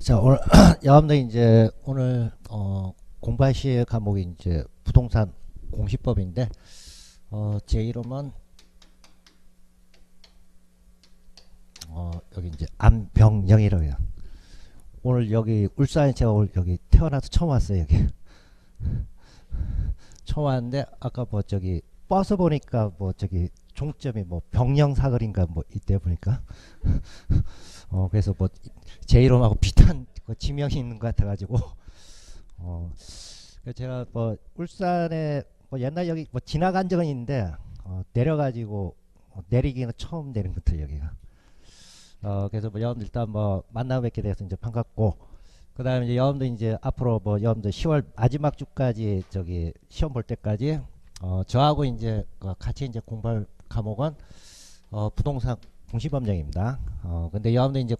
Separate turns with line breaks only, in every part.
자, 오늘 여러분들 이제 오늘 공부하실 과목이 이제 부동산 공시법인데 제 이름은 여기 이제 안병영이라고 해요. 오늘 여기 울산에 제가 오늘 여기 태어나서 처음 왔어요. 여기 처음 왔는데 아까 뭐 저기 버스 보니까 뭐 저기 종점이 뭐 병영사거리인가 뭐 이때 보니까 그래서 뭐 제 이름하고 비슷한 그 지명이 있는 것 같아가지고 그래서 제가 뭐 울산에 뭐 옛날 여기 뭐 지나간 적은 있는데 내려가지고 내리기는 처음 내린 것 같아요 여기가. 그래서 뭐 여러분들 일단 뭐 만나 뵙게 돼서 이제 반갑고, 그 다음에 이제 여러분들 이제 앞으로 뭐 여러분들 10월 마지막 주까지 저기 시험 볼 때까지 저하고 이제 같이 이제 공부할 과목은 부동산 공시법령입니다. 근데 여러분들 이제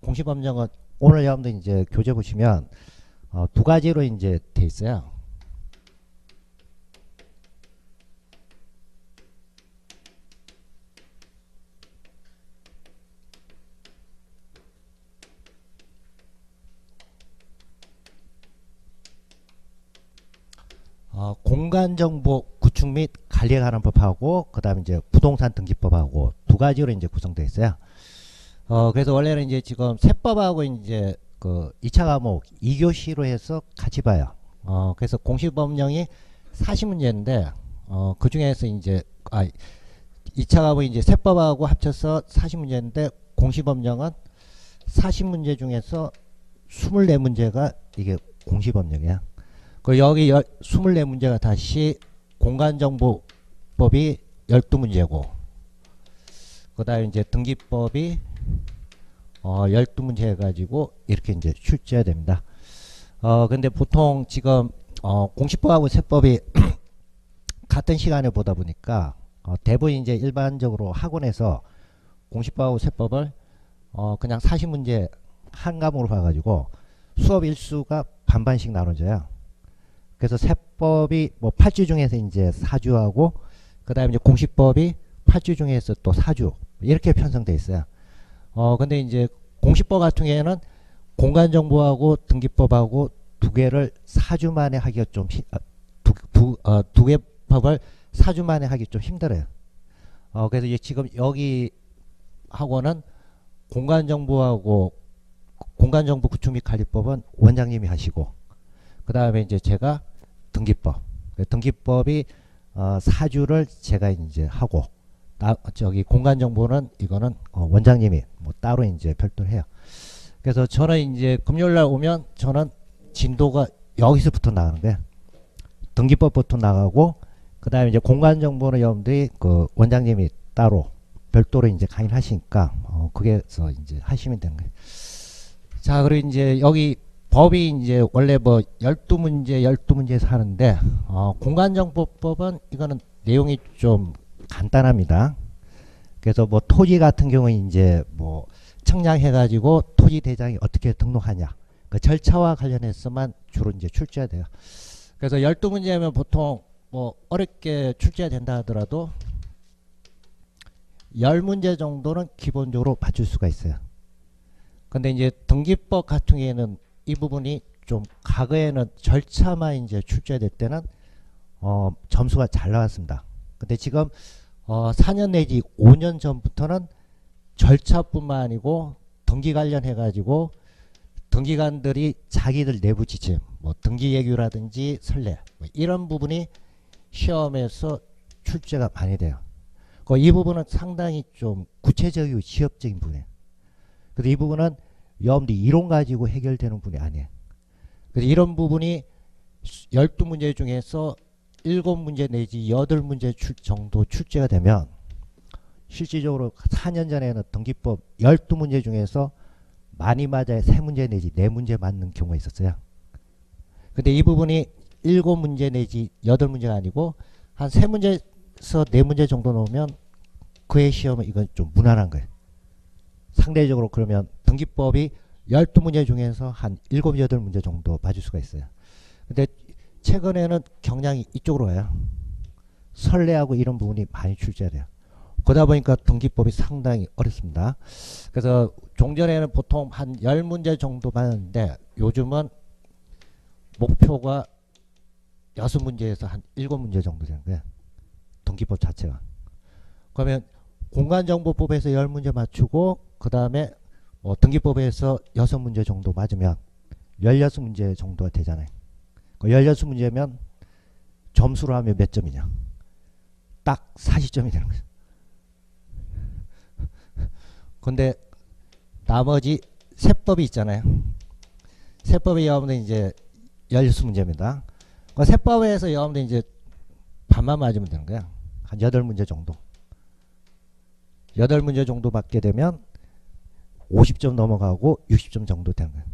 공시법령은 오늘 여러분들 이제 교재 보시면 두 가지로 이제 돼 있어요. 공간정보 구축 및 관리에 관한 법하고 그 다음에 이제 부동산 등기법하고 두 가지로 이제 구성되어 있어요. 그래서 원래는 이제 지금 세법하고 이제 그 2차 과목 2교시로 해서 같이 봐요. 그래서 공시법령이 40문제인데 그 중에서 이제 2차 과목 이제 세법하고 합쳐서 40문제인데 공시법령은 40문제 중에서 24문제가 이게 공시법령이야. 그 여기 24문제가 다시 공간정보법이 12문제고 그 다음에 이제 등기법이 12문제 해가지고 이렇게 이제 출제해야 됩니다. 근데 보통 지금 공시법하고 세법이 같은 시간에 보다 보니까 대부분 이제 일반적으로 학원에서 공시법하고 세법을 그냥 40문제 한 과목으로 봐가지고 수업 일수가 반반씩 나눠져요. 그래서 세법이 뭐 8주 중에서 이제 4주하고 그 다음에 이제 공시법이 8주 중에서 또 4주 이렇게 편성돼 있어요. 근데 이제 공시법 같은 경우에는 공간정보하고 등기법하고 두 개를 4주 만에 하기가 좀 두 개 법을 4주 만에 하기 좀 힘들어요. 그래서 이제 지금 여기 학원은 공간정보 구축 및 관리법은 원장님이 하시고 그 다음에 이제 제가 등기법이 4주를 제가 이제 하고 저기 공간정보는 이거는 원장님이 뭐 따로 이제 별도로 해요. 그래서 저는 이제 금요일날 오면 저는 진도가 여기서부터 나가는데 등기법부터 나가고 그 다음에 이제 공간정보는 여러분들이 그 원장님이 따로 별도로 이제 강의를 하시니까 그게서 이제 하시면 되는 거예요. 자, 그리고 이제 여기 법이 이제 원래 뭐 12문제에서 하는데 공간정보법은 이거는 내용이 좀 간단합니다. 그래서 뭐 토지 같은 경우는 이제 뭐 청량해 가지고 토지 대장이 어떻게 등록하냐 그 절차와 관련해서만 주로 이제 출제가 돼요. 그래서 12문제면 보통 뭐 어렵게 출제가 된다 하더라도 10문제 정도는 기본적으로 맞출 수가 있어요. 근데 이제 등기법 같은 경우에는 이 부분이 좀 과거에는 절차만 이제 출제될 때는 점수가 잘 나왔습니다. 근데 지금 4년 내지 5년 전부터는 절차뿐만 아니고 등기 관련해 가지고 등기관들이 자기들 내부 지침 뭐 등기예규라든지 선례 뭐 이런 부분이 시험에서 출제가 많이 돼요. 이 부분은 상당히 좀 구체적이고 지엽적인 부분이에요. 그래서 이 부분은 여러분들 이론 가지고 해결되는 분이 아니에요. 그래서 이런 부분이 12문제 중에서 7문제 내지 8문제 정도 출제가 되면 실질적으로 4년 전에는 등기법 12문제 중에서 많이 맞아야 3문제 내지 4문제 맞는 경우가 있었어요. 근데 이 부분이 7문제 내지 8문제가 아니고 한 3문제에서 4문제 정도 넣으면 그의 시험은 이건 좀 무난한 거예요. 상대적으로 그러면 등기법이 12문제 중에서 한 7, 8문제 정도 맞을 수가 있어요. 근데 최근에는 경향이 이쪽으로 와요. 선례하고 이런 부분이 많이 출제돼요. 그러다 보니까 등기법이 상당히 어렵습니다. 그래서 종전에는 보통 한 10문제 정도 받았는데 요즘은 목표가 6문제에서 한 7문제 정도 되는 거예요. 등기법 자체가. 그러면 공간정보법에서 10문제 맞추고 그 다음에 등기법에서 6문제 정도 맞으면 16문제 정도가 되잖아요. 16문제면 점수로 하면 몇 점이냐? 딱 40점이 되는 거죠. 근데 나머지 세법이 있잖아요. 세법에 여러분들 이제 16문제입니다. 그 세법에서 여러분들 이제 반만 맞으면 되는 거야. 한 8문제 정도. 8문제 정도 받게 되면 50점 넘어가고 60점 정도 되는 거예요.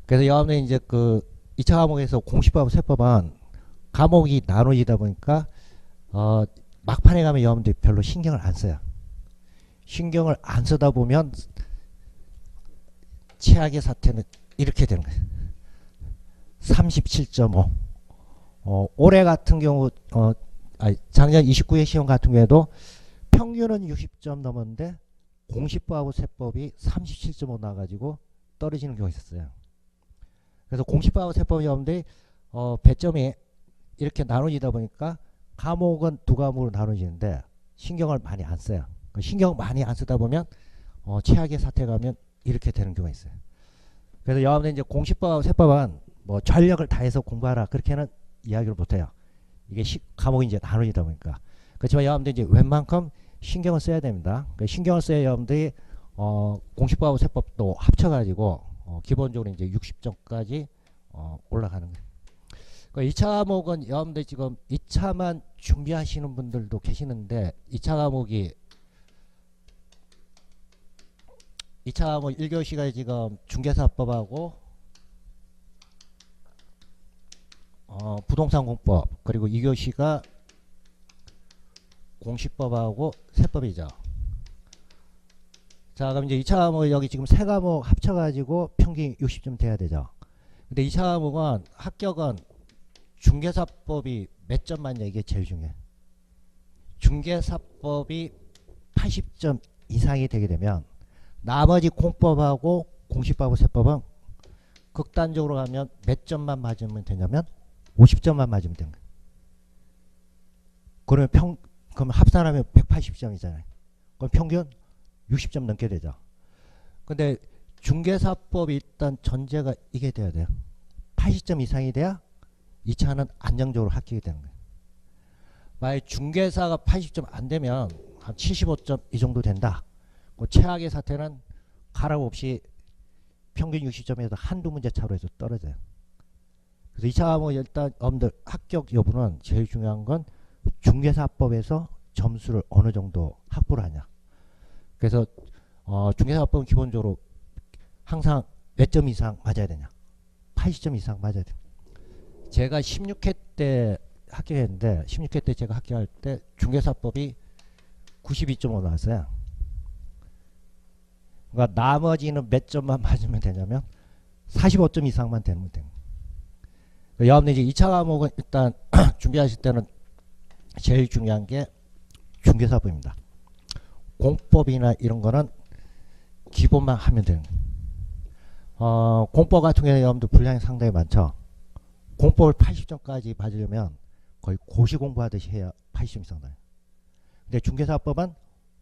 그래서 여러분들 이제 그 2차 과목에서 공시법, 세법은 과목이 나눠지다 보니까 막판에 가면 여러분들 별로 신경을 안 써요. 신경을 안 쓰다 보면 최악의 사태는 이렇게 되는 거예요. 37.5. 올해 같은 경우 작년 29회 시험 같은 경우에도 평균은 60점 넘었는데 공시법하고 세법이 37.5 나와가지고 떨어지는 경우가 있었어요. 그래서 공시법하고 세법이 여러분들이 배점이 이렇게 나눠지다 보니까 과목은 두 과목으로 나눠지는데 신경을 많이 안 써요. 신경 많이 안 쓰다 보면 최악의 사태 가면 이렇게 되는 경우가 있어요. 그래서 여러분들 이제 공시법하고 세법은 뭐 전력을 다해서 공부하라 그렇게는 이야기를 못해요. 이게 과목이 이제 나눠지다 보니까. 그렇지만 여러분들 이제 웬만큼 신경을 써야 됩니다. 신경을 써야 여러분들이 공시법하고 세법도 합쳐가지고 기본적으로 이제 60점까지 올라가는 거예요. 2차 과목은 여러분들 지금 2차만 준비하시는 분들도 계시는데 2차 과목이 2차 과목 1교시가 지금 중개사법하고 부동산 공법 그리고 2교시가 공시법하고 세법이죠. 자 그럼 이제 2차 과목 여기 지금 세 과목 합쳐가지고 평균 60점 돼야 되죠. 근데 2차 과목은 합격은 중개사법이 몇 점 맞냐 이게 제일 중요해. 중개사법이 80점 이상이 되게 되면 나머지 공법하고 공시법하고 세법은 극단적으로 가면 몇 점만 맞으면 되냐면 50점만 맞으면 되는 거예요. 그러면 합산하면 180점이잖아요. 그럼 평균 60점 넘게 되죠. 근데 중개사법이 일단 전제가 이게 돼야 돼요. 80점 이상이 돼야 2차는 안정적으로 합격이 되는 거예요. 만약 중개사가 80점 안 되면 한 75점 이 정도 된다. 그 최악의 사태는 가락 없이 평균 60점에서 한두 문제 차로 해서 떨어져요. 그래서 2차 과목 일단 여러분들 합격 여부는 제일 중요한 건 중개사법에서 점수를 어느 정도 확보를 하냐. 그래서 중개사법은 기본적으로 항상 몇 점 이상 맞아야 되냐. 80점 이상 맞아야 돼. 제가 16회 때 합격했는데 16회 때 제가 합격할 때 중개사법이 92.5 나왔어요. 그러니까 나머지는 몇 점만 맞으면 되냐면 45점 이상만 되면 돼요. 여러분들 이제 2차 과목은 일단 준비하실 때는 제일 중요한 게 중개사법입니다. 공법이나 이런 거는 기본만 하면 되는 거예요. 공법 같은 경우에 여러분들 분량이 상당히 많죠. 공법을 80점까지 맞으려면 거의 고시 공부하듯이 해야 80점 이상 나요. 근데 중개사법은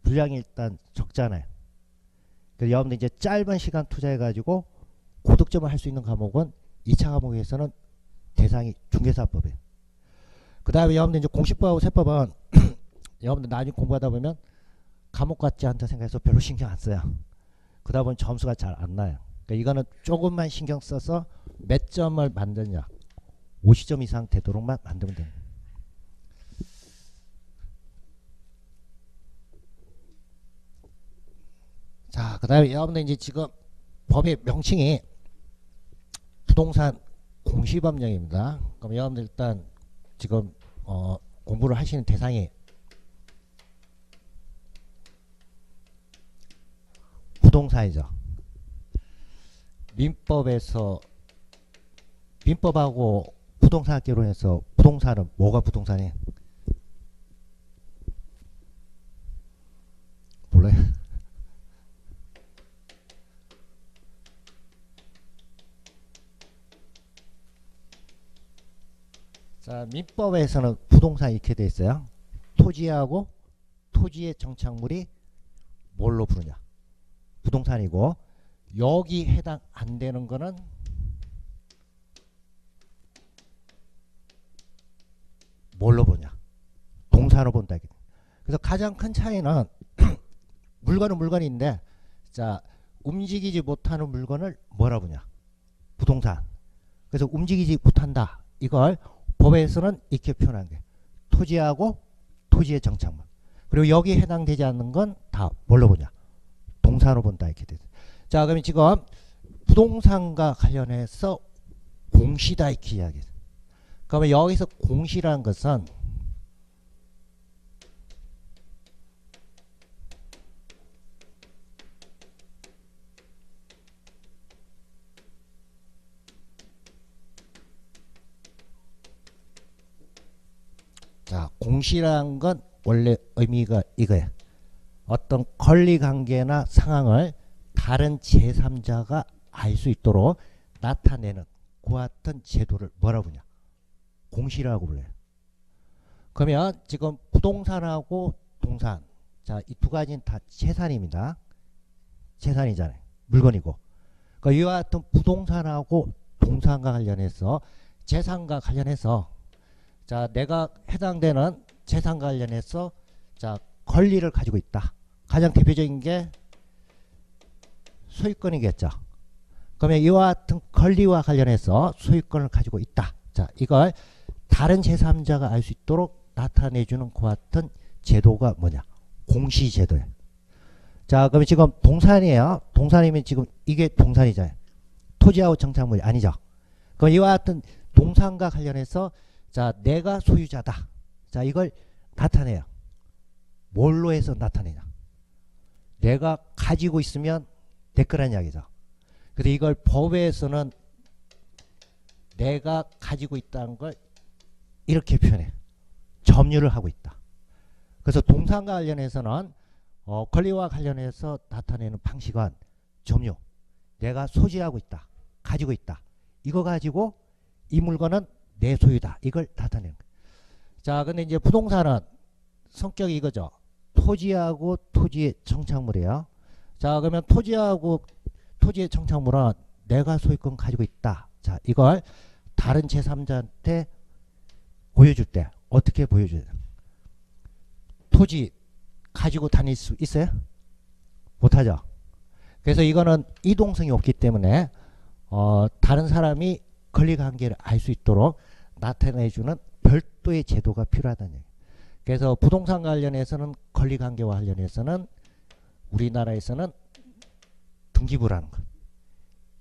분량이 일단 적잖아요. 그래서 여러분들 이제 짧은 시간 투자해가지고 고득점을 할 수 있는 과목은 2차 과목에서는 대상이 중개사법이에요. 그 다음에 여러분들 이제 공시법하고 세법은 여러분들 나중에 공부하다 보면 과목 같지 않다 생각해서 별로 신경 안 써요. 그러다 보면 점수가 잘 안 나요. 그러니까 이거는 조금만 신경 써서 몇 점을 만드냐 50점 이상 되도록만 만들면 돼요. 자, 그 다음에 여러분들 이제 지금 법의 명칭이 부동산 공시법령입니다. 그럼 여러분들 일단 지금 공부를 하시는 대상이 부동산이죠. 민법하고 부동산 학교로 해서 부동산은 뭐가 부동산이에요? 자, 민법에서는 부동산 이렇게 돼 있어요. 토지하고 토지의 정착물이 뭘로 부르냐? 부동산이고, 여기 해당 안 되는 거는 뭘로 보냐? 동사로 본다. 그래서 가장 큰 차이는 물건은 물건인데, 자, 움직이지 못하는 물건을 뭐라 보냐? 부동산. 그래서 움직이지 못한다. 이걸 법에서는 이렇게 표현한 게 토지하고 토지의 정착물. 그리고 여기에 해당되지 않는 건 다 뭘로 보냐? 동사로 본다. 이렇게 돼. 자, 그러면 지금 부동산과 관련해서 공시다 이렇게 이야기해요. 그러면 여기서 공시라는 것은 자, 공시라는 건 원래 의미가 이거야. 어떤 권리관계나 상황을 다른 제3자가 알 수 있도록 나타내는 그와 같은 제도를 뭐라고 부르냐? 공시라고 불러요. 그러면 지금 부동산하고 동산, 자, 이 두 가지는 다 재산입니다. 재산이잖아요. 물건이고. 그러니까 이와 같은 부동산하고 동산과 관련해서 재산과 관련해서 자, 내가 해당되는 재산과 관련해서 자, 권리를 가지고 있다. 가장 대표적인 게 소유권이겠죠. 그러면 이와 같은 권리와 관련해서 소유권을 가지고 있다. 자, 이걸 다른 제3자가 알 수 있도록 나타내주는 그와 같은 제도가 뭐냐? 공시제도예요. 자, 그러면 지금 동산이에요. 동산이면 지금 이게 동산이잖아요. 토지하고 정착물이 아니죠. 그럼 이와 같은 동산과 관련해서 자, 내가 소유자다. 자, 이걸 나타내요. 뭘로 해서 나타내냐? 내가 가지고 있으면 될 거란 이야기죠. 그래서 이걸 법에서는 내가 가지고 있다는 걸 이렇게 표현해. 점유를 하고 있다. 그래서 동산과 관련해서는 권리와 관련해서 나타내는 방식은 점유. 내가 소지하고 있다. 가지고 있다. 이거 가지고 이 물건은 내 소유다. 이걸 나타내는 거예요. 자, 근데 이제 부동산은 성격이 이거죠. 토지하고 토지의 정착물이에요. 자, 그러면 토지하고 토지의 정착물은 내가 소유권 가지고 있다. 자, 이걸 다른 제3자한테 보여줄 때 어떻게 보여줘야 돼요? 토지 가지고 다닐 수 있어요? 못하죠. 그래서 이거는 이동성이 없기 때문에 다른 사람이 권리관계를 알 수 있도록 나타내주는 별도의 제도가 필요하다는 얘기예요. 그래서 부동산 관련해서는 권리관계와 관련해서는 우리나라에서는 등기부라는 것.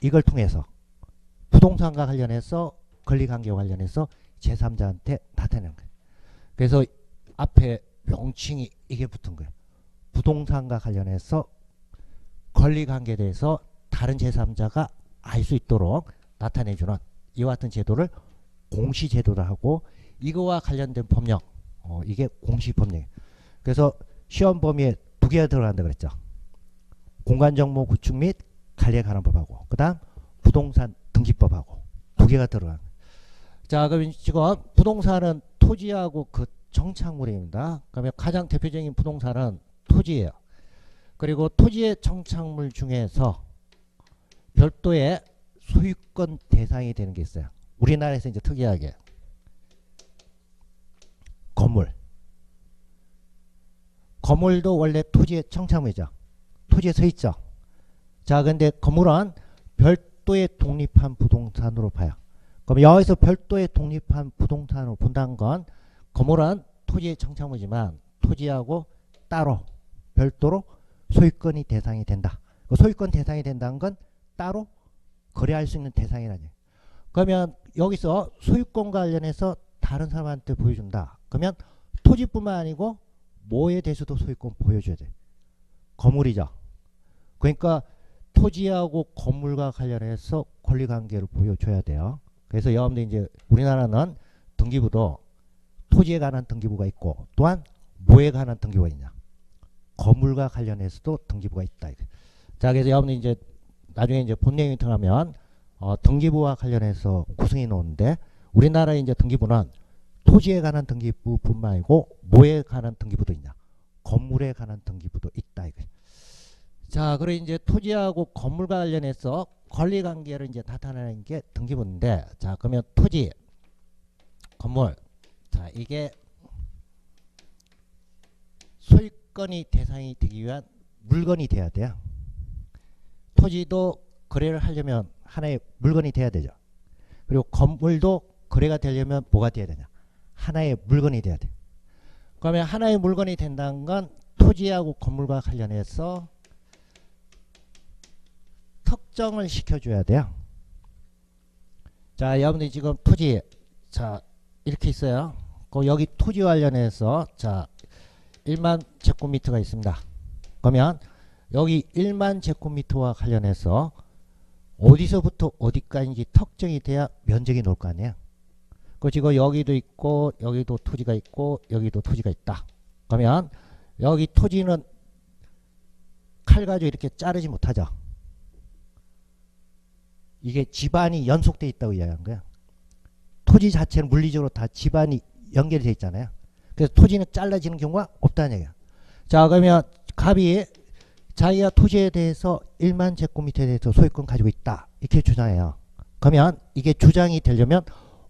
이걸 통해서 부동산과 관련해서 권리관계와 관련해서 제3자한테 나타내는 거예요. 그래서 앞에 명칭이 이게 붙은 거예요. 부동산과 관련해서 권리관계에 대해서 다른 제3자가 알 수 있도록 나타내주는 이와 같은 제도를 공시제도라 하고 이거와 관련된 법령 이게 공시법령이에요. 그래서 시험 범위에 두 개가 들어간다 그랬죠. 공간정보 구축 및 관리에 관한 법하고 그 다음 부동산 등기법하고 두 개가 들어간 거예요. 자, 그럼 지금 부동산은 토지하고 그 정착물입니다. 그러면 가장 대표적인 부동산은 토지예요. 그리고 토지의 정착물 중에서 별도의 소유권 대상이 되는 게 있어요. 우리나라에서 이제 특이하게 건물도 원래 토지의 정착물이죠. 토지에 서 있죠. 자, 근데 건물은 별도의 독립한 부동산으로 봐요. 그럼 여기서 별도의 독립한 부동산으로 본다는 건 건물은 토지의 정착물이지만 토지하고 따로 별도로 소유권이 대상이 된다. 그 소유권 대상이 된다는 건 따로 거래할 수 있는 대상이라는 얘기예요. 그러면 여기서 소유권과 관련해서 다른 사람한테 보여준다. 그러면 토지뿐만 아니고 뭐에 대해서도 소유권 보여줘야 돼. 건물이죠. 그러니까 토지하고 건물과 관련해서 권리관계를 보여줘야 돼요. 그래서 여러분들 이제 우리나라는 등기부도 토지에 관한 등기부가 있고 또한 뭐에 관한 등기부가 있냐. 건물과 관련해서도 등기부가 있다. 자, 그래서 여러분들 이제 나중에 이제 본 내용이 들어가면 등기부와 관련해서 구성해 놓는데 우리나라의 이제 등기부는 토지에 관한 등기부뿐만 아니고 뭐에 관한 등기부도 있냐? 건물에 관한 등기부도 있다 이거. 자, 그리고 이제 토지하고 건물과 관련해서 권리관계를 이제 나타내는 게 등기부인데, 자, 그러면 토지, 건물, 자, 이게 소유권이 대상이 되기 위한 물건이 돼야 돼요. 토지도 거래를 하려면 하나의 물건이 돼야 되죠. 그리고 건물도 거래가 되려면 뭐가 돼야 되냐? 하나의 물건이 돼야 돼. 그러면 하나의 물건이 된다는 건 토지하고 건물과 관련해서 특정을 시켜줘야 돼요. 자, 여러분들이 지금 토지, 자, 이렇게 있어요. 여기 토지 관련해서, 자, 1만 제곱미터가 있습니다. 그러면 여기 1만 제곱미터와 관련해서 어디서부터 어디까지 특정이 돼야 면적이 나올 거 아니에요. 그 지금 여기도 있고 여기도 토지가 있고 여기도 토지가 있다. 그러면 여기 토지는 칼 가지고 이렇게 자르지 못하죠. 이게 집안이 연속되어 있다고 이야기한 거야. 토지 자체는 물리적으로 다 집안이 연결이 되어 있잖아요. 그래서 토지는 잘라지는 경우가 없다는 얘기야. 자, 그러면 갑이 자기가 토지에 대해서 1만 제곱미터에 대해서 소유권 가지고 있다 이렇게 주장해요. 그러면 이게 주장이 되려면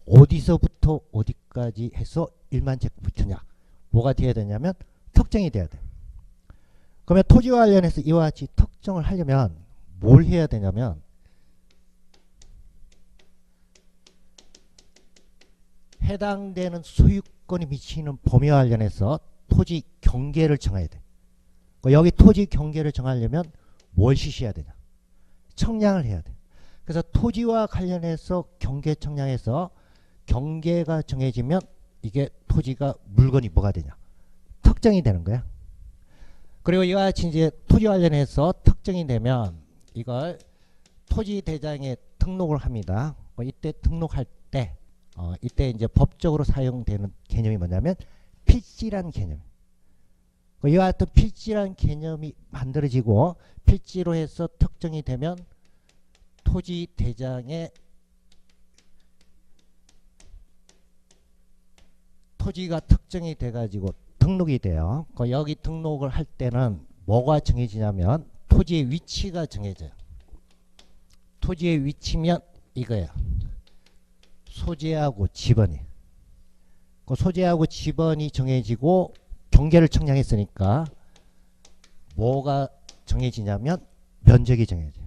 어디서부터 어디까지 해서 1만 제곱미터냐, 뭐가 돼야 되냐면 특정이 돼야 돼. 그러면 토지와 관련해서 이와 같이 특정을 하려면 뭘 해야 되냐면 해당되는 소유권이 미치는 범위와 관련해서 토지 경계를 정해야 돼. 여기 토지 경계를 정하려면 뭘 실시해야 되냐? 청량을 해야 돼. 그래서 토지와 관련해서 경계 청량해서 경계가 정해지면 이게 토지가 물건이 뭐가 되냐? 특정이 되는 거야. 그리고 이와 같이 이제 토지 관련해서 특정이 되면 이걸 토지 대장에 등록을 합니다. 이때 등록할 때 이때 이제 법적으로 사용되는 개념이 뭐냐면 필지란 개념. 이와 같은 필지란 개념이 만들어지고 필지로 해서 특정이 되면 토지 대장에 토지가 특정이 돼 가지고 등록이 돼요. 여기 등록을 할 때는 뭐가 정해지냐면 토지의 위치가 정해져요. 토지의 위치면 이거야. 소재하고 지번이. 그 소재하고 지번이 정해지고 경계를 청량했으니까 뭐가 정해지냐면 면적이 정해져요.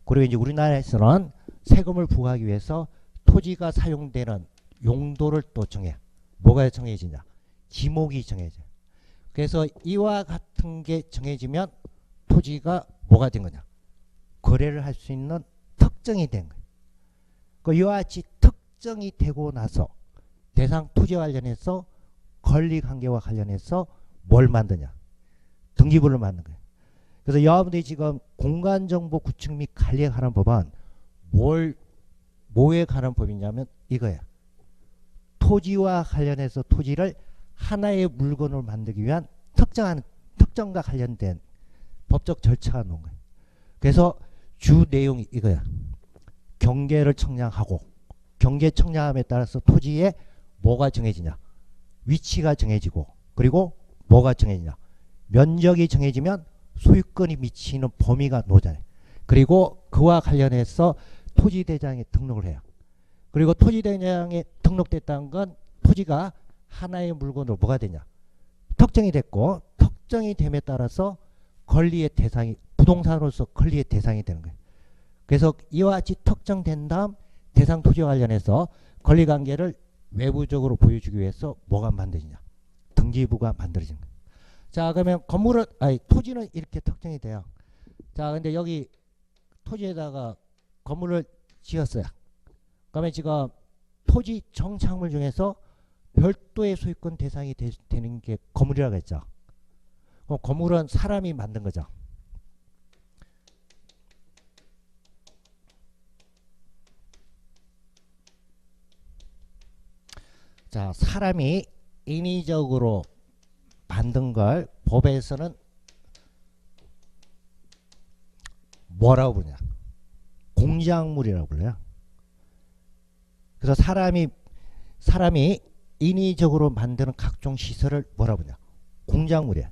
그리고 이제 우리나라에서는 세금을 부과하기 위해서 토지가 사용되는 용도를 또 정해. 뭐가 정해지냐? 지목이 정해져요. 그래서 이와 같은 게 정해지면 토지가 뭐가 된 거냐? 거래를 할 수 있는 특정이 된 거예요. 이와 같이 특정이 되고 나서 대상 토지와 관련해서 권리관계와 관련해서 뭘 만드냐? 등기부를 만든 거예요. 그래서 여러분들이 지금 공간정보 구축 및 관리에 관한 법은 뭐에 관한 법이냐면 이거야. 토지와 관련해서 토지를 하나의 물건으로 만들기 위한 특정과 관련된 법적 절차가 나온 거예요. 그래서 주 내용이 이거야. 경계를 청량하고 경계 청량함에 따라서 토지에 뭐가 정해지냐? 위치가 정해지고 그리고 뭐가 정해지냐? 면적이 정해지면 소유권이 미치는 범위가 나오잖아요. 그리고 그와 관련해서 토지대장에 등록을 해요. 그리고 토지대장에 등록됐다는 건 토지가 하나의 물건으로 뭐가 되냐? 특정이 됐고 특정이 됨에 따라서 권리의 대상이 부동산으로서 권리의 대상이 되는 거예요. 그래서 이와 같이 특정된 다음 대상 토지와 관련해서 권리관계를 외부적으로 보여주기 위해서 뭐가 만들어지냐? 등기부가 만들어진 거예요. 자, 그러면 토지는 이렇게 특정이 돼요. 자, 근데 여기 토지에다가 건물을 지었어요. 그러면 지금 토지 정착물 중에서 별도의 소유권 대상이 되는 게 건물이라고 했죠. 그럼 건물은 사람이 만든 거죠. 자, 사람이 인위적으로 만든 걸 법에서는 뭐라고 부르냐? 공작물이라고 불러요. 그래서 사람이 인위적으로 만드는 각종 시설을 뭐라 부르냐? 공작물이야.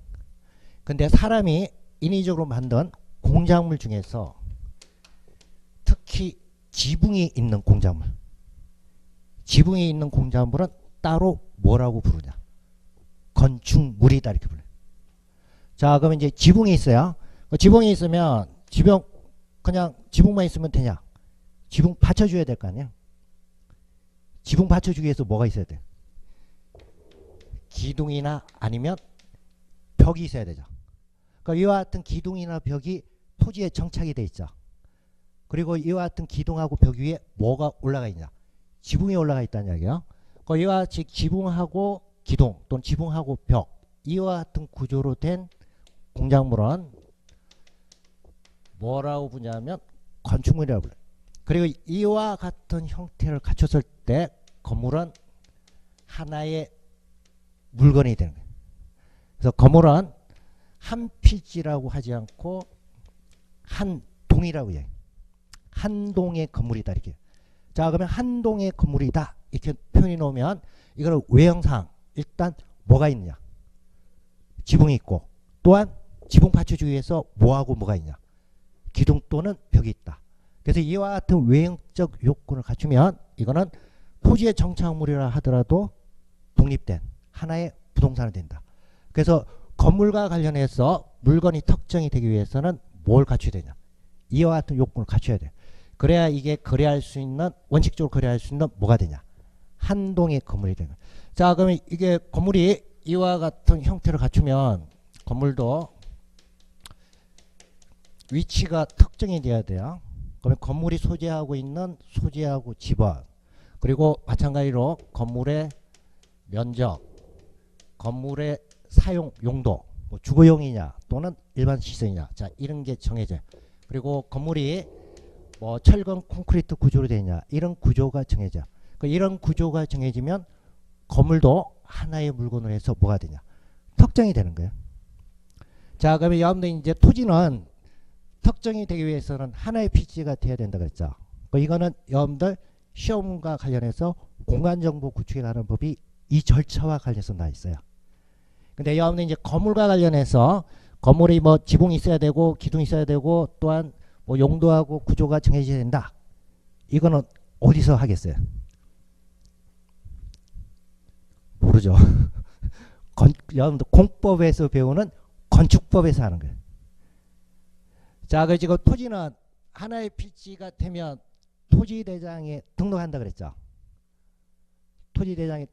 근데 사람이 인위적으로 만든 공작물 중에서 특히 지붕이 있는 공작물, 지붕이 있는 공작물은 따로 뭐라고 부르냐? 건축물이다 이렇게 불러요. 자, 그러면 이제 지붕이 있어요. 지붕이 있으면 그냥 지붕만 있으면 되냐? 지붕 받쳐줘야 될 거 아니야? 지붕 받쳐주기 위해서 뭐가 있어야 돼? 기둥이나 아니면 벽이 있어야 되죠. 그러니까 이와 같은 기둥이나 벽이 토지에 정착이 돼 있죠. 그리고 이와 같은 기둥하고 벽 위에 뭐가 올라가 있냐? 지붕이 올라가 있다는 이야기예요. 그러니까 이와 같이 지붕하고 기둥 또는 지붕하고 벽, 이와 같은 구조로 된 공작물은 뭐라고 부르냐면 건축물이라고 불러요. 그리고 이와 같은 형태를 갖췄을 때 건물은 하나의 물건이 되는 거예요. 그래서 건물은 한 필지라고 하지 않고 한 동이라고 해요. 한 동의 건물이다 이렇게. 자, 그러면 한 동의 건물이다 이렇게 표현해 놓으면 이거는 외형상 일단 뭐가 있느냐? 지붕이 있고, 또한 지붕 받쳐주기 위해서 뭐하고 뭐가 있냐? 기둥 또는 벽이 있다. 그래서 이와 같은 외형적 요건을 갖추면 이거는 토지의 정착물이라 하더라도 독립된 하나의 부동산이 된다. 그래서 건물과 관련해서 물건이 특정이 되기 위해서는 뭘 갖춰야 되냐? 이와 같은 요건을 갖춰야 돼. 그래야 이게 거래할 수 있는, 원칙적으로 거래할 수 있는 뭐가 되냐? 한 동의 건물이 되는. 자, 그러면 이게 건물이 이와 같은 형태를 갖추면 건물도 위치가 특정이 돼야 돼요. 그러면 건물이 소재하고 있는 소재하고 지번, 그리고 마찬가지로 건물의 면적, 건물의 사용 용도, 뭐 주거용이냐 또는 일반 시설이냐, 자 이런 게 정해져요. 그리고 건물이 뭐 철근 콘크리트 구조로 되냐, 이런 구조가 정해져. 이런 구조가 정해지면 건물도 하나의 물건으로 해서 뭐가 되냐? 특정이 되는 거예요. 자, 그러면 여러분들 이제 토지는 특정이 되기 위해서는 하나의 필지가 돼야 된다 그랬죠. 이거는 여러분들 시험과 관련해서 공간정보 구축에 관한 법이 이 절차와 관련해서 나 있어요. 근데 여러분들 이제 건물과 관련해서 건물이 뭐 지붕이 있어야 되고 기둥이 있어야 되고 또한 뭐 용도하고 구조가 정해져야 된다. 이거는 어디서 하겠어요? 모르죠. 여러분들 공법에서 배우는 건축법에서 하는 거예요. 자, 그 지금 토지는 하나의 필지가 되면 토지대장에 등록한다 그랬죠. 토지대장에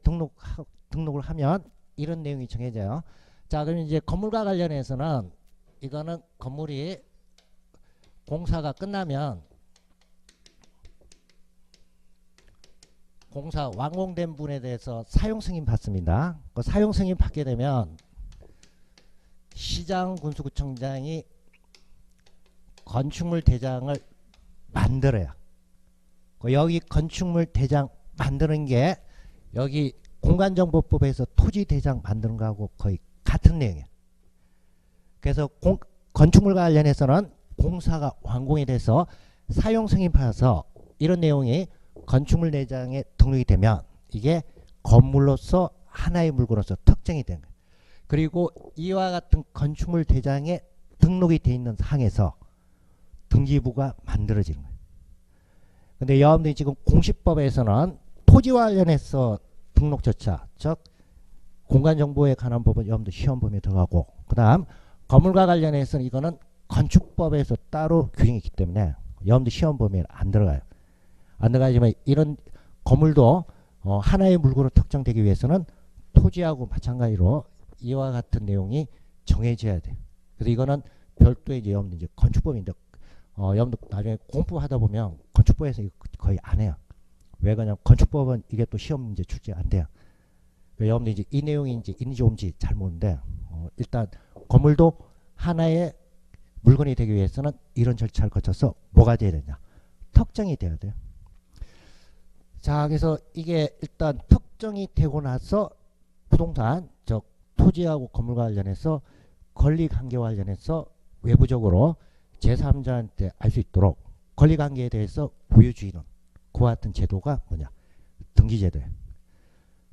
등록을 하면 이런 내용이 정해져요. 자, 그럼 이제 건물과 관련해서는 이거는 건물이 공사가 끝나면 공사 완공된 분에 대해서 사용 승인 받습니다. 그 사용 승인 받게 되면 시장 군수구청장이 건축물 대장을 만들어요. 여기 건축물 대장 만드는 게 여기 공간정보법에서 토지 대장 만드는 거하고 거의 같은 내용이에요. 그래서 건축물과 관련해서는 공사가 완공이 돼서 사용 승인 받아서 이런 내용이 건축물 대장에 등록이 되면 이게 건물로서 하나의 물건으로서 특정이 되는 거예요. 그리고 이와 같은 건축물 대장에 등록이 돼 있는 상에서 등기부가 만들어지는 거예요. 근데 여러분들이 지금 공시법에서는 토지와 관련해서 등록 절차, 즉 공간정보에 관한 법은 여러분들 시험 범위에 들어가고, 그 다음 건물과 관련해서는 이거는 건축법에서 따로 규정이 있기 때문에 여러분들 시험 범위에 안 들어가요. 안 들어가지만 이런 건물도 하나의 물건으로 특정되기 위해서는 토지하고 마찬가지로 이와 같은 내용이 정해져야 돼요. 그래서 이거는 별도의 이제 여러분들 이제 건축법인데 여러분들 나중에 공부하다 보면 건축법에서 이거 거의 안 해요. 왜 그러냐면 건축법은 이게 또 시험 문제 출제 안 돼요. 여러분들 이제 이 내용이 이제 있는지 없는지 잘 모르는데 일단 건물도 하나의 물건이 되기 위해서는 이런 절차를 거쳐서 뭐가 돼야 되냐? 특정이 돼야 돼요. 자, 그래서 이게 일단 특정이 되고 나서 부동산, 즉 토지하고 건물과 관련해서 권리관계와 관련해서 외부적으로 제3자한테 알 수 있도록 권리관계에 대해서 보여주는 그와 같은 제도가 뭐냐? 등기제도예요.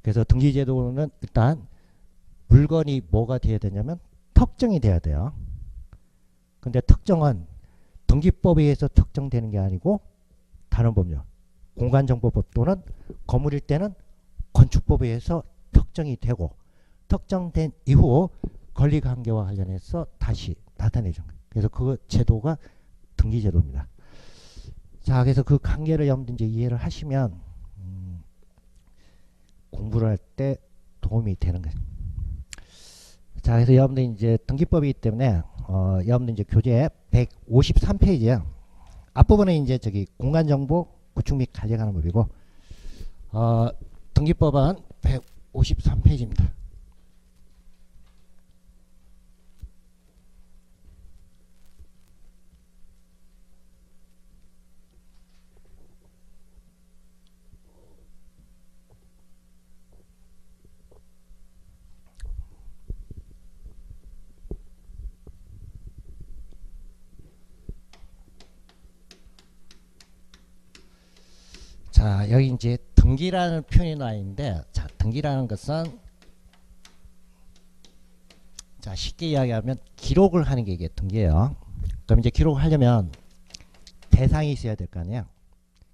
그래서 등기제도는 일단 물건이 뭐가 돼야 되냐면 특정이 돼야 돼요. 근데 특정은 등기법에 의해서 특정되는 게 아니고 다른 법률, 공간정보법 또는 건물일 때는 건축법에 의해서 특정이 되고 특정된 이후 권리관계와 관련해서 다시 나타내죠. 그래서 그 제도가 등기제도입니다. 자, 그래서 그 관계를 여러분들 이제 이해를 하시면 공부를 할 때 도움이 되는 거예요. 자, 그래서 여러분들 이제 등기법이기 때문에 여러분들 이제 교재 153페이지야. 앞부분에 이제 저기 공간정보 구축 및 관리하는 법이고 등기법은 153페이지입니다. 자, 여기 이제 등기라는 표현이 나와 있는데, 자, 등기라는 것은 자, 쉽게 이야기하면 기록을 하는 게 이게 등기예요. 그럼 이제 기록을 하려면 대상이 있어야 될 거 아니에요.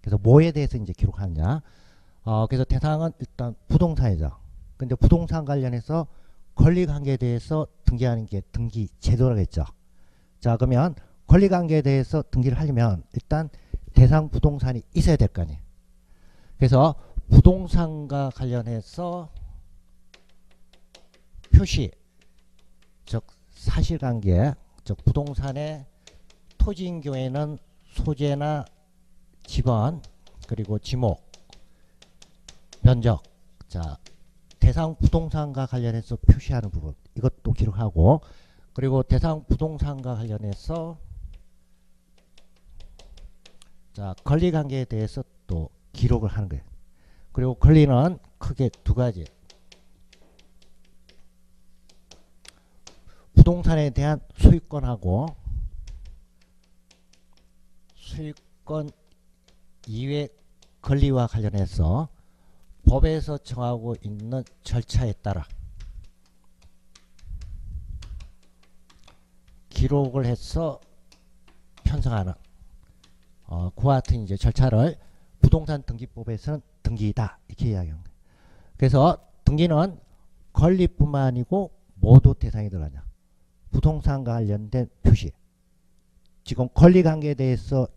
그래서 뭐에 대해서 이제 기록하느냐. 그래서 대상은 일단 부동산이죠. 근데 부동산 관련해서 권리관계에 대해서 등기하는 게 등기 제도라고 했죠. 자, 그러면 권리관계에 대해서 등기를 하려면 일단 대상 부동산이 있어야 될 거 아니에요. 그래서 부동산과 관련해서 표시, 즉 사실관계, 즉 부동산의 토지인 경우에는 소재나 지번, 그리고 지목, 면적, 자, 대상 부동산과 관련해서 표시하는 부분, 이것도 기록하고, 그리고 대상 부동산과 관련해서 자, 권리관계에 대해서 또 기록을 하는 거예요. 그리고 권리는 크게 두 가지. 부동산에 대한 소유권하고 소유권 이외 권리와 관련해서 법에서 정하고 있는 절차에 따라 기록을 해서 편성하는 그와 같은 이제 절차를 부동산 등기법에서는 등기이다 이렇게 이야기합니다. 그래서 등기는 권리뿐만 아니고 모두 대상이 들어가냐. 부동산과 관련된 표시. 지금 권리관계에 대해서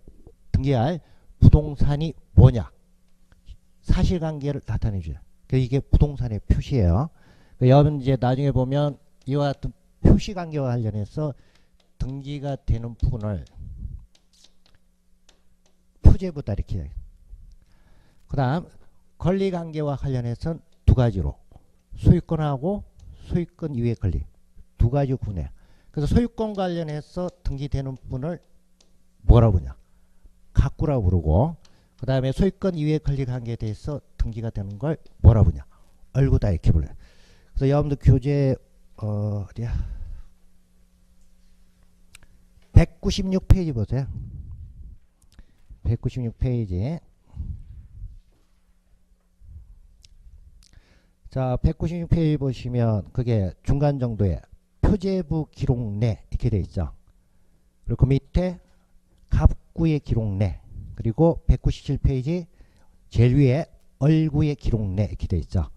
등기할 부동산이 뭐냐. 사실관계를 나타내줘요. 이게 부동산의 표시예요. 여러분 이제 나중에 보면 이와 같은 표시관계와 관련해서 등기가 되는 부분을 표제부다 이렇게 이야기해요. 그 다음 권리관계와 관련해서는 두 가지로 소유권하고 소유권 이외의 권리 두 가지 구분해요. 그래서 소유권 관련해서 등기되는 부분을 뭐라고 부르냐. 가구라고 부르고 그 다음에 소유권 이외의 권리관계에 대해서 등기가 되는 걸 뭐라고 부르냐. 얼구다 이렇게 불러요. 그래서 여러분들 교재 어디야 196페이지 보세요. 196페이지 자 196페이지 보시면 그게 중간 정도에 표제부 기록 내 이렇게 되어 있죠. 그리고 그 밑에 갑구의 기록 내 그리고 197페이지 제일 위에 얼구의 기록 내 이렇게 되어 있죠.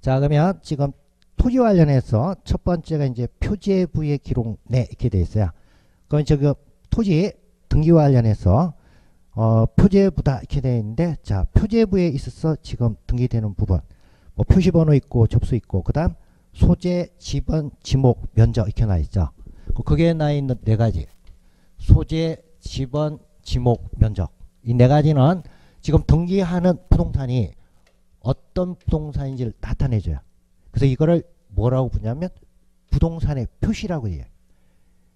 자 그러면 지금 토지 관련해서 첫 번째가 이제 표제부의 기록 내 이렇게 되어 있어요. 그럼 저기 토지 등기와 관련해서 표제부다 이렇게 되어 있는데 자 표제부에 있어서 지금 등기되는 부분 뭐 표시번호 있고 접수 있고 그 다음 소재, 지번, 지목, 면적 이렇게 나 있죠. 거기에 나 있는 네 가지 소재, 지번, 지목, 면적 이 네 가지는 지금 등기하는 부동산이 어떤 부동산인지를 나타내줘요. 그래서 이거를 뭐라고 부르냐면 부동산의 표시라고 해요.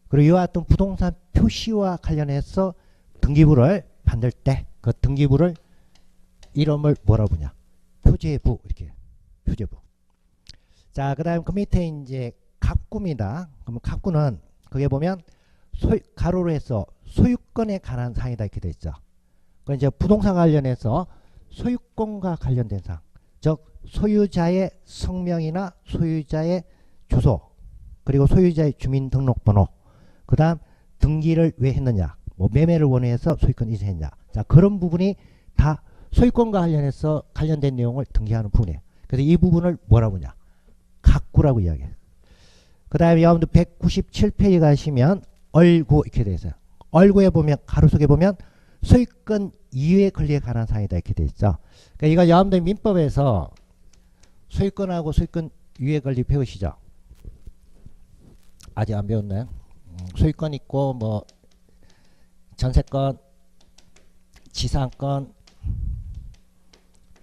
그리고 이와 같은 부동산 표시와 관련해서 등기부를 만들 때 그 등기부를 이름을 뭐라고 부르냐. 표제부 이렇게 표제부. 자, 그다음 그 밑에 이제 갑구입니다. 그러면 갑구는 거기에 보면 가로로 해서 소유권에 관한 사항이다 이렇게 돼 있죠. 그 이제 부동산 관련해서 소유권과 관련된 사항, 즉 소유자의 성명이나 소유자의 주소, 그리고 소유자의 주민등록번호, 그 다음 등기를 왜 했느냐, 뭐 매매를 원해서 소유권 이전했냐. 자, 그런 부분이 다 소유권과 관련해서 관련된 내용을 등기하는 부분이에요. 그래서 이 부분을 뭐라고 하냐, 각구라고 이야기해요. 그 다음에 여러분들 197페이지 가시면 얼구 이렇게 되어 있어요. 얼구에 보면 가로속에 보면 소유권 이외의 권리에 관한 사항이다 이렇게 되어 있죠. 그러니까 이거 여러분들 민법에서 소유권하고 소유권 이외의 권리 배우시죠? 아직 안 배웠나요? 소유권 있고 뭐 전세권, 지상권,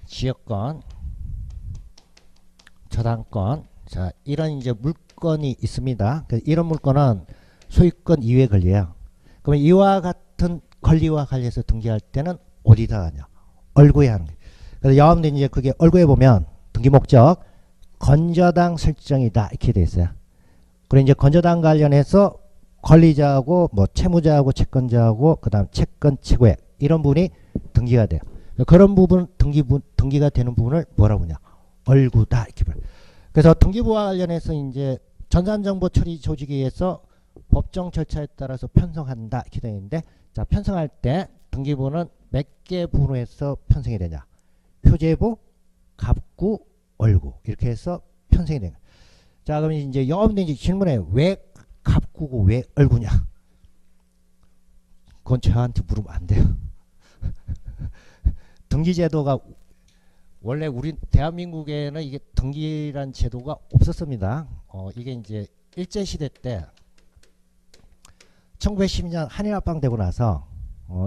지역권, 저당권, 자 이런 이제 물건이 있습니다. 이런 물건은 소유권 이외의 권리예요. 그러면 이와 같은 권리와 관련해서 등기할 때는 어디다 하냐? 얼구에 하는 거예요. 그래서 여러분들 이제 그게 얼구에 보면 등기 목적 건저당 설정이다 이렇게 돼 있어요. 그리고 이제 건저당 관련해서 권리자하고 뭐 채무자하고 채권자하고 그다음 채권 채권액 이런 부분이 등기가 돼요. 그런 부분 등기가 되는 부분을 뭐라고 하냐? 얼구다 이렇게 봐요. 그래서 등기부와 관련해서 이제 전산정보 처리 조직에 의해서 법정 절차에 따라서 편성한다 이렇게 되어 있는데, 자 편성할 때 등기부는 몇 개 부분으로 해서 편성이 되냐? 표제부, 갑구, 얼구 이렇게 해서 편성이 되는 거예요. 자 그럼 이제 여러분들 이제 질문해, 왜 갑구고 왜 얼구냐? 그건 저한테 물으면 안 돼요. 등기제도가 원래 우리 대한민국에는 이게 등기란 제도가 없었습니다. 이게 이제 일제시대 때 1910년 한일합방 되고 나서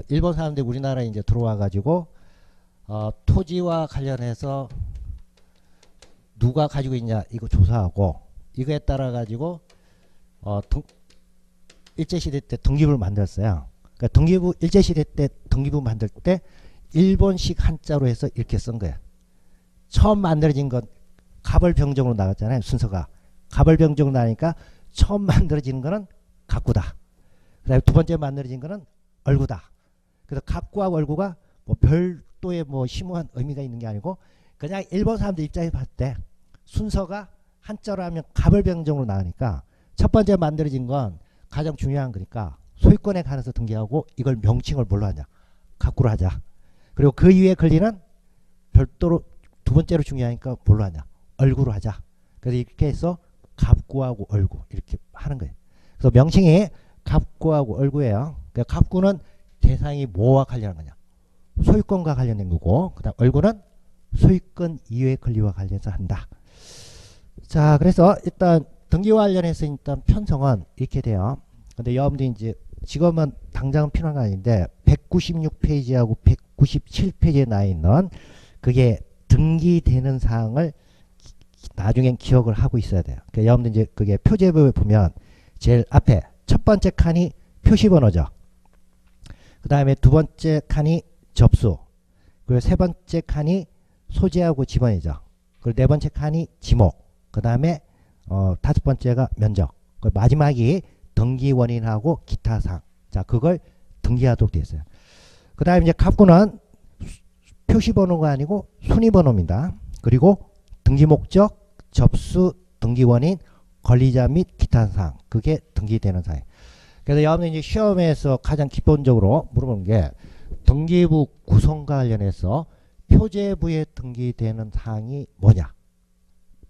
일본 사람들이 우리나라에 이제 들어와 가지고 토지와 관련해서 누가 가지고 있냐 이거 조사하고, 이거에 따라 가지고 일제시대 때 등기부를 만들었어요. 그러니까 등기부 일제시대 때 등기부 만들 때 일본식 한자로 해서 이렇게 쓴 거예요. 처음 만들어진 건 갑을병정으로 나갔잖아요. 순서가 갑을병정으로 나니까 처음 만들어지는 거는 갑구다. 그 다음에 두 번째 만들어진 거는 얼구다. 그래서 갑구하고 얼구가 뭐 별도의 뭐 심오한 의미가 있는 게 아니고 그냥 일본 사람들 입장에서 봤을 때 순서가 한자로 하면 갑을병정으로 나가니까 첫 번째 만들어진 건 가장 중요한 거니까 소유권에 관해서 등기하고 이걸 명칭을 뭘로 하냐? 갑구로 하자. 그리고 그 이외의 권리는 별도로 두 번째로 중요하니까 뭘로 하냐? 얼구로 하자. 그래서 이렇게 해서 갑구하고 얼구 이렇게 하는 거예요. 그래서 명칭이 갑구하고 얼구예요. 그러니까 갑구는 대상이 뭐와 관련한 거냐? 소유권과 관련된 거고, 그다음 얼구는 소유권 이외의 권리와 관련해서 한다. 자, 그래서 일단 등기와 관련해서 일단 편성은 이렇게 돼요. 근데 여러분들이 이제 지금은 당장은 필요한 거 아닌데 196페이지하고 197페이지에 나 있는 그게 등기되는 사항을 나중엔 기억을 하고 있어야 돼요. 그러니까 여러분들 이제 그게 표제부에 보면 제일 앞에 첫 번째 칸이 표시번호죠. 그 다음에 두 번째 칸이 접수, 그리고 세 번째 칸이 소재하고 지번이죠. 그리고 네 번째 칸이 지목, 그 다음에 다섯 번째가 면적, 그 마지막이 등기 원인하고 기타 사항. 자, 그걸 등기하도록 되어 있어요. 그 다음에 이제 갑구는 표시번호가 아니고 순위번호입니다. 그리고 등기 목적, 접수, 등기 원인, 권리자 및 기타 사항, 그게 등기되는 사항. 그래서 여러분들 이제 시험에서 가장 기본적으로 물어보는 게 등기부 구성과 관련해서 표제부에 등기되는 사항이 뭐냐,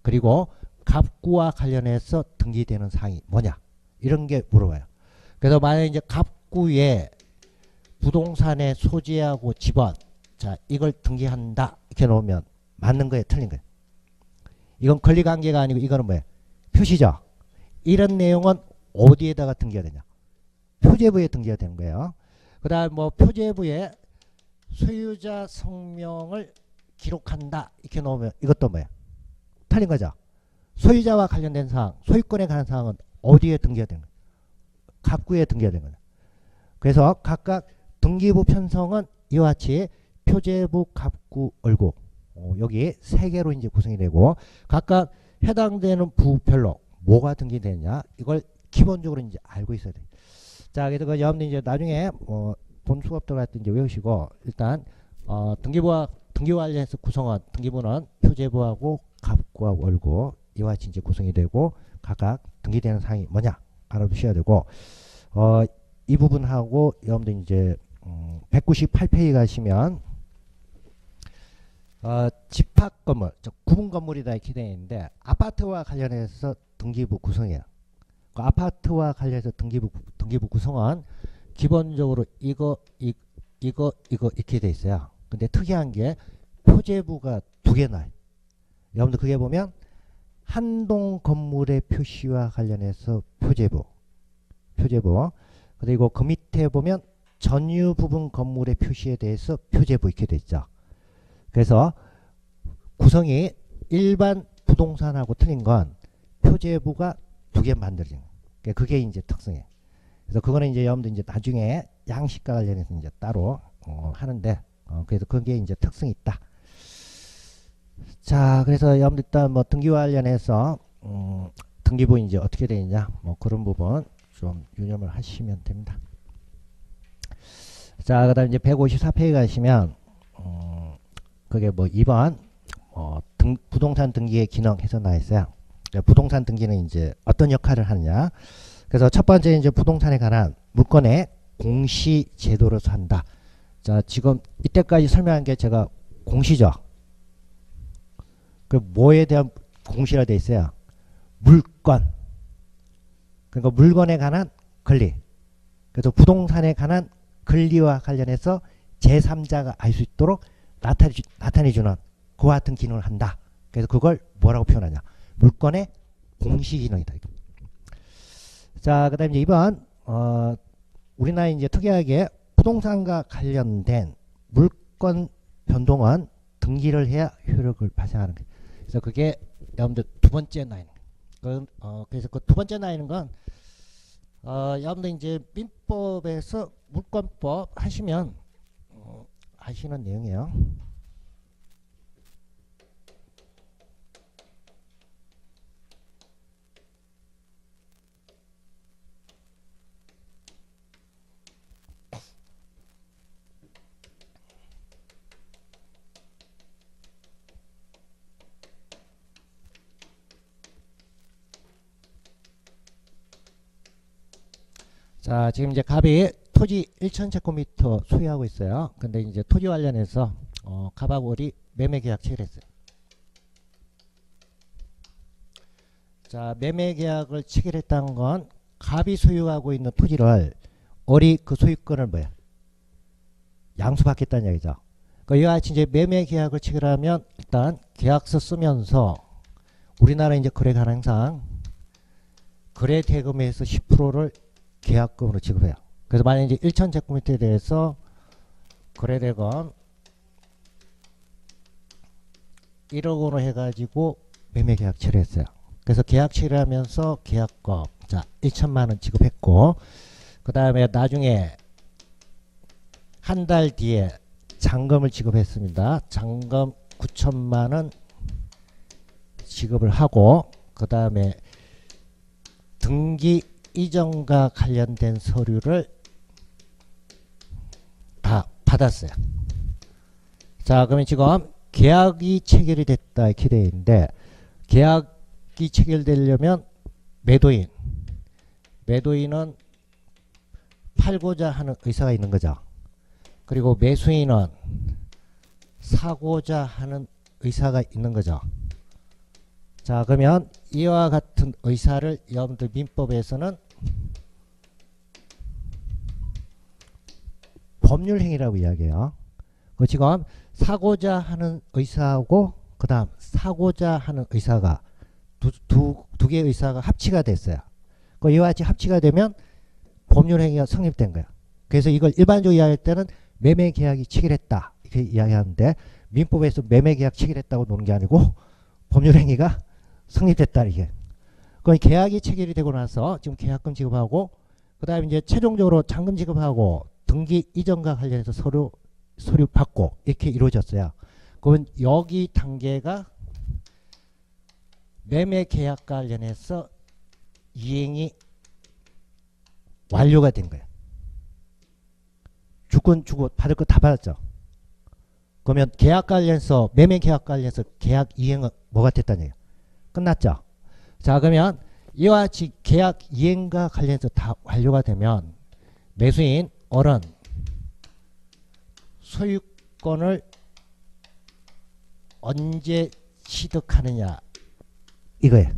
그리고 갑구와 관련해서 등기되는 사항이 뭐냐, 이런 게 물어봐요. 그래서 만약에 이제 갑구에 부동산의 소재하고 지번, 자 이걸 등기한다 이렇게 놓으면 맞는 거예요, 틀린 거예요? 이건 권리관계가 아니고 이거는 뭐예요? 표시죠. 이런 내용은 어디에다가 등기가 되냐? 표제부에 등기가 되는 거예요. 그 다음 뭐 표제부에 소유자 성명을 기록한다 이렇게 놓으면 이것도 뭐예요? 틀린 거죠. 소유자와 관련된 사항, 소유권에 관한 사항은 어디에 등기가 되는 거예요? 갑구에 등기가 되는 거예요. 그래서 각각 등기부 편성은 이와 같이 표제부, 갑구, 얼구, 여기 세 개로 이제 구성이 되고 각각 해당되는 부별로 뭐가 등기되느냐 이걸 기본적으로 이제 알고 있어야 돼요. 자, 그래서 그 여러분들 이제 나중에 본 수업 들어갈 때 이제 외우시고 일단 등기부와 등기와 관련해서 구성원 등기부는 표제부하고 갑과 월고 이와 같이 이제 구성이 되고 각각 등기되는 사항이 뭐냐 알아두셔야 되고 이 부분하고 여러분들 이제 198페이지 가시면 집합 건물, 구분 건물이다 이렇게 되어 있는데 아파트와 관련해서 등기부 구성이에요. 그 아파트와 관련해서 등기부 구성은 기본적으로 이거 이렇게 돼 있어요. 근데 특이한 게 표제부가 두 개 나요. 여러분들 그게 보면 한동 건물의 표시와 관련해서 표제부. 그리고 그 밑에 보면 전유 부분 건물의 표시에 대해서 표제부 이렇게 돼 있죠. 그래서 구성이 일반 부동산하고 틀린 건 표제부가 두 개 만들어진 거예요. 그게 이제 특성이에요. 그래서 그거는 이제 여러분들 이제 나중에 양식과 관련해서 이제 따로 하는데 그래서 그게 이제 특성이 있다. 자, 그래서 여러분들 일단 뭐 등기와 관련해서 등기부 이제 어떻게 되느냐 뭐 그런 부분 좀 유념을 하시면 됩니다. 자, 그다음 이제 154페이지 가시면 그게 뭐 2번 부동산 등기의 기능 해서 나와 있어요. 부동산 등기는 이제 어떤 역할을 하느냐. 그래서 첫 번째 이제 부동산에 관한 물건의 공시 제도로서 한다. 자, 지금 이때까지 설명한 게 제가 공시죠. 그 뭐에 대한 공시라 돼 있어요? 물건. 그러니까 물건에 관한 권리. 그래서 부동산에 관한 권리와 관련해서 제3자가 알 수 있도록 나타내주는 그와 같은 기능을 한다. 그래서 그걸 뭐라고 표현하냐? 물건의 공시 기능이다. 자, 그 다음에 이제 2번 우리나라에 이제 특이하게 부동산과 관련된 물건 변동은 등기를 해야 효력을 발생하는 거예요. 그래서 그게 여러분들 두 번째 나이는 그래서 그 두 번째 나이는 건 여러분들 이제 민법에서 물권법 하시면 아시는 내용이에요. 자, 지금 이제 갑이 토지 1,000제곱미터 소유하고 있어요. 근데 이제 토지 관련해서 갑하고 월이 매매 계약 체결했어요. 자, 매매 계약을 체결했다는 건 갑이 소유하고 있는 토지를 월이 그 소유권을 뭐야? 양수받겠다는 얘기죠. 그 이와 같이 이제 매매 계약을 체결하면 일단 계약서 쓰면서 우리나라 이제 거래 가능상 거래 대금에서 10%를 계약금으로 지급해요. 그래서 만약에 이제 1,000제곱미터에 대해서 거래대금 1억 원으로 해가지고 매매 계약 체결했어요. 그래서 계약 체결하면서 계약금 자 1천만 원 지급했고 그 다음에 나중에 한 달 뒤에 잔금을 지급했습니다. 잔금 9천만 원 지급을 하고 그 다음에 등기 이전과 관련된 서류를 다 받았어요. 자, 그러면 지금 계약이 체결이 됐다 이렇게 되어 있는데 계약이 체결되려면 매도인은 팔고자 하는 의사가 있는 거죠. 그리고 매수인은 사고자 하는 의사가 있는 거죠. 자, 그러면 이와 같은 의사를 여러분들 민법에서는 법률행위라고 이야기해요. 그 지금 사고자 하는 의사하고 그 다음 사고자 하는 의사가 두 개의 의사가 합치가 됐어요. 그 이와 같이 합치가 되면 법률행위가 성립된 거야. 그래서 이걸 일반적으로 이야기할 때는 매매계약이 체결했다 이렇게 이야기하는데 민법에서 매매계약 체결했다고 노는 게 아니고 법률행위가 성립됐다 이게. 그 계약이 체결이 되고 나서 지금 계약금 지급하고 그 다음에 이제 최종적으로 잔금 지급하고 등기 이전과 관련해서 서류 받고 이렇게 이루어졌어요. 그러면 여기 단계가 매매 계약 관련해서 이행이 완료가 된 거예요. 주권 주고 받을 거 다 받았죠. 그러면 계약 관련해서 매매 계약 관련해서 계약 이행은 뭐가 됐다는 얘기예요. 끝났죠. 자, 그러면 이와 같이 계약 이행과 관련해서 다 완료가 되면 매수인 어른 소유권을 언제 취득하느냐 이거예요.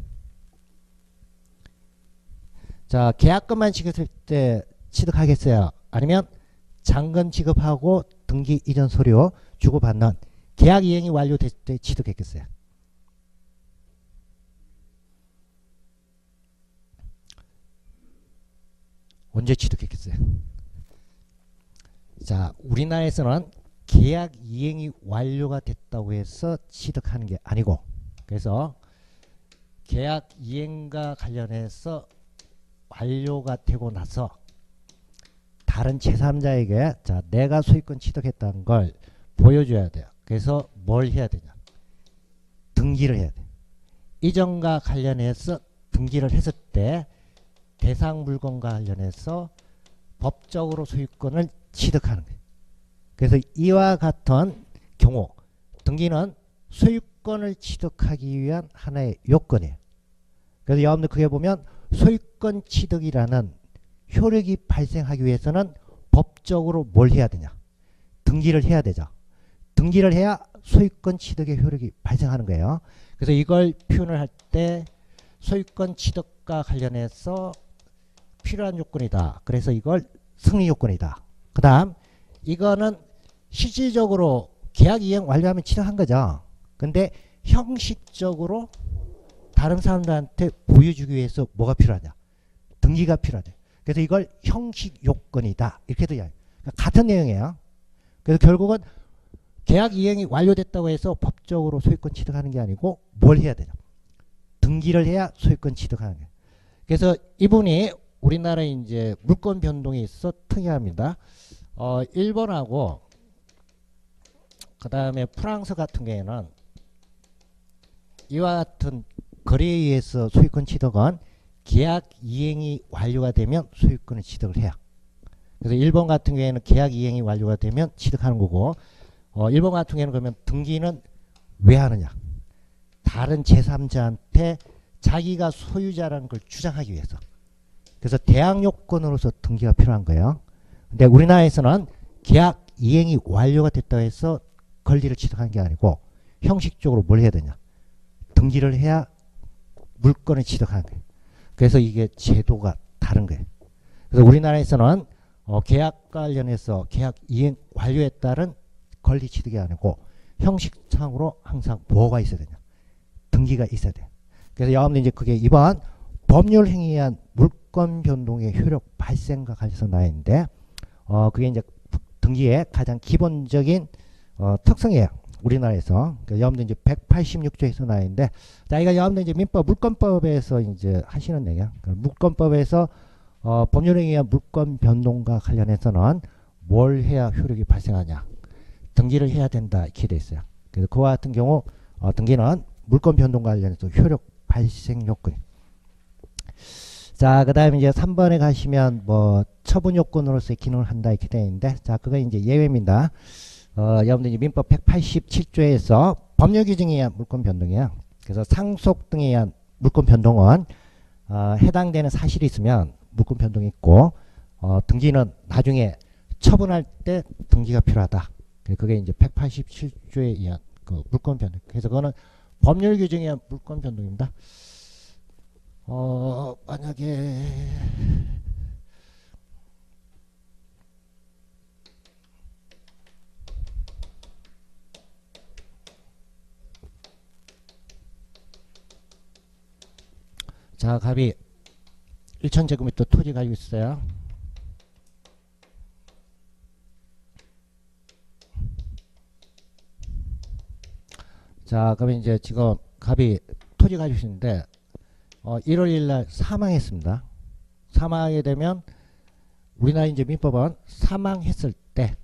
자, 계약금만 지급할 때 취득하겠어요? 아니면 잔금 지급하고 등기 이전 서류 주고받는 계약 이행이 완료됐을 때 취득했겠어요? 언제 취득했겠어요? 자, 우리나라에서는 계약 이행이 완료가 됐다고 해서 취득하는 게 아니고, 그래서 계약 이행과 관련해서 완료가 되고 나서 다른 제3자에게 자, 내가 소유권 취득했다는 걸 보여줘야 돼요. 그래서 뭘 해야 되냐? 등기를 해야 돼. 이전과 관련해서 등기를 했을 때 대상 물건과 관련해서 법적으로 소유권을 취득하는 거예요. 그래서 이와 같은 경우 등기는 소유권을 취득하기 위한 하나의 요건이에요. 그래서 여러분들 그게 보면 소유권 취득이라는 효력이 발생하기 위해서는 법적으로 뭘 해야 되냐? 등기를 해야 되죠. 등기를 해야 소유권 취득의 효력이 발생하는 거예요. 그래서 이걸 표현을 할 때 소유권 취득과 관련해서 필요한 요건이다. 그래서 이걸 승리 요건이다. 그 다음 이거는 실질적으로 계약 이행 완료하면 취득한 거죠. 근데 형식적으로 다른 사람들한테 보여주기 위해서 뭐가 필요하냐? 등기가 필요하대. 그래서 이걸 형식 요건이다. 이렇게 돼요. 그러니까 같은 내용이에요. 그래서 결국은 계약 이행이 완료됐다고 해서 법적으로 소유권 취득하는 게 아니고 뭘 해야 되냐? 등기를 해야 소유권 취득하는 거예요. 그래서 이분이 우리나라에 이제 물권 변동이 있어 특이합니다. 일본하고 그 다음에 프랑스 같은 경우에는 이와 같은 거래에 의해서 소유권 취득은 계약 이행이 완료가 되면 소유권을 취득을 해요. 그래서 일본 같은 경우에는 계약 이행이 완료가 되면 취득하는 거고, 일본 같은 경우에는 그러면 등기는 왜 하느냐? 다른 제3자한테 자기가 소유자라는 걸 주장하기 위해서. 그래서 대항 요건으로서 등기가 필요한 거예요. 근데 우리나라에서는 계약 이행이 완료가 됐다고 해서 권리를 취득한 게 아니고 형식적으로 뭘 해야 되냐? 등기를 해야 물건을 취득하는 거예요. 그래서 이게 제도가 다른 거예요. 그래서 우리나라에서는 계약 관련해서 계약 이행 완료에 따른 권리 취득이 아니고 형식상으로 항상 뭐가 있어야 되냐? 등기가 있어야 돼요. 그래서 여러분들 이제 그게 이번 법률 행위에 의한 물권 변동의 효력 발생과 관련해서 나와 있는데, 그게 이제 등기의 가장 기본적인 특성이에요. 우리나라에서. 그러니까 여러분들 이제 186조에서 나와 있는데, 자, 이거 여러분들 이제 민법 물권법에서 이제 하시는 내용. 그러니까 물권법에서 법률 행위에 의한 물권 변동과 관련해서는 뭘 해야 효력이 발생하냐? 등기를 해야 된다 이렇게 돼 있어요. 그래서 그와 같은 경우 등기는 물권 변동과 관련해서 효력 발생 요건. 자, 그 다음에 이제 3번에 가시면 뭐 처분 요건으로서의 기능을 한다 이렇게 되어 있는데, 자, 그거 이제 예외입니다. 여러분들 이제 민법 187조에서 법률 규정에 의한 물권 변동이에요. 그래서 상속 등에 의한 물권 변동은 해당되는 사실이 있으면 물권 변동이 있고, 등기는 나중에 처분할 때 등기가 필요하다. 그게 이제 187조에 의한 그 물권 변동. 그래서 그거는 법률 규정에 의한 물권 변동입니다. 만약에 자, 갑이 1000제곱미터 토지 가지고 있어요. 자, 그러면 이제 지금 갑이 토지 가지고 있는데 1월 1일 날 사망했습니다. 사망하게 되면 우리나라 이제 민법은 사망했을 때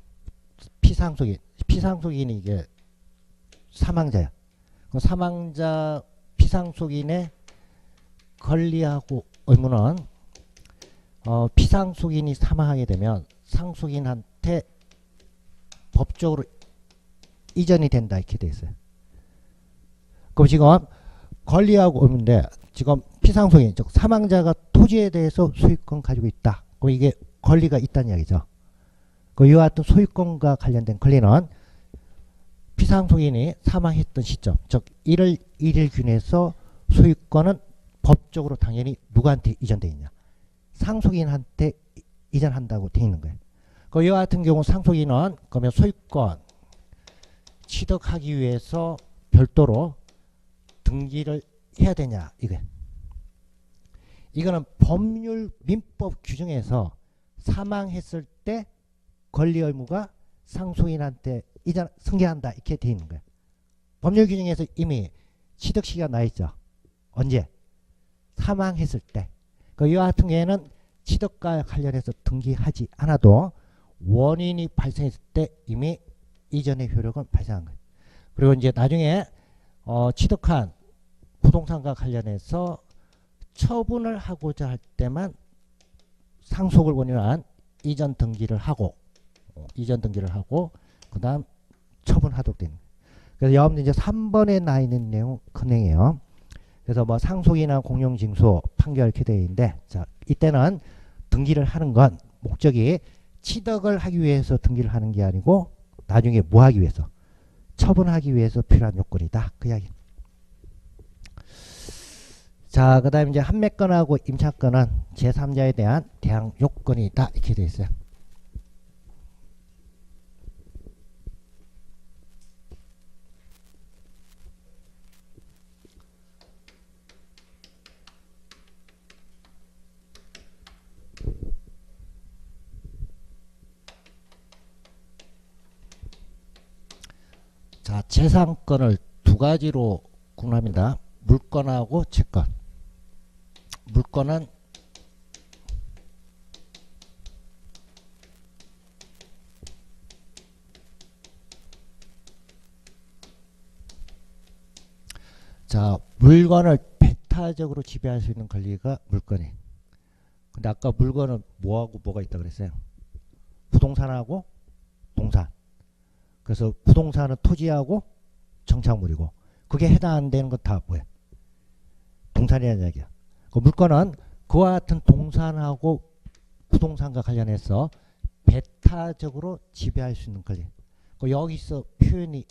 피상속인이 이게 사망자야. 그 사망자 피상속인의 권리하고 의무는 피상속인이 사망하게 되면 상속인한테 법적으로 이전이 된다 이렇게 돼 있어요. 그럼 지금 권리하고 오는데 지금 피상속인 즉 사망자가 토지에 대해서 소유권 가지고 있다. 그럼 이게 권리가 있다는 이야기죠. 그 이와 같은 소유권과 관련된 권리는 피상속인이 사망했던 시점 즉 1월 1일 균에서 소유권은 법적으로 당연히 누구한테 이전돼 있냐? 상속인한테 이전한다고 돼 있는 거예요. 그 이와 같은 경우 상속인은 그러면 소유권 취득하기 위해서 별도로 등기를 해야 되냐 이거예요. 이거는 법률 민법 규정에서 사망했을 때 권리 의무가 상속인한테 이전 승계한다 이렇게 돼 있는 거예요. 법률 규정에서 이미 취득 시기가 나 있죠. 언제? 사망했을 때. 그 이와 같은 경우에는 취득과 관련해서 등기하지 않아도 원인이 발생했을 때 이미 이전의 효력은 발생한 거예요. 그리고 이제 나중에 취득한 부동산과 관련해서 처분을 하고자 할 때만 상속을 원인한 이전 등기를 하고 그 다음 처분하도록 됩니다. 그래서 여러분들 이제 3번에 나 있는 내용 큰 내용이에요. 그래서 뭐 상속이나 공용징수 판결 이렇게 되어 있는데 자 이때는 등기를 하는 건 목적이 취득을 하기 위해서 등기를 하는 게 아니고 나중에 뭐 하기 위해서 처분하기 위해서 필요한 요건이다 그 이야기. 자 그 다음에 이제 한매권하고 임차권은 제3자에 대한 대항 요건이다 이렇게 되어 있어요. 자, 재산권을 두 가지로 구분합니다. 물권하고 채권. 물권은 자, 물건을 배타적으로 지배할 수 있는 권리가 물권이에요. 근데 아까 물건은 뭐하고 뭐가 있다 그랬어요? 부동산하고 동산. 그래서 부동산은 토지하고 정착물이고 그게 해당 안 되는 건 다 뭐야? 동산이라는 얘기야. 그 물건은 그와 같은 동산하고 부동산과 관련해서 배타적으로 지배할 수 있는 권리. 그 여기서 표현이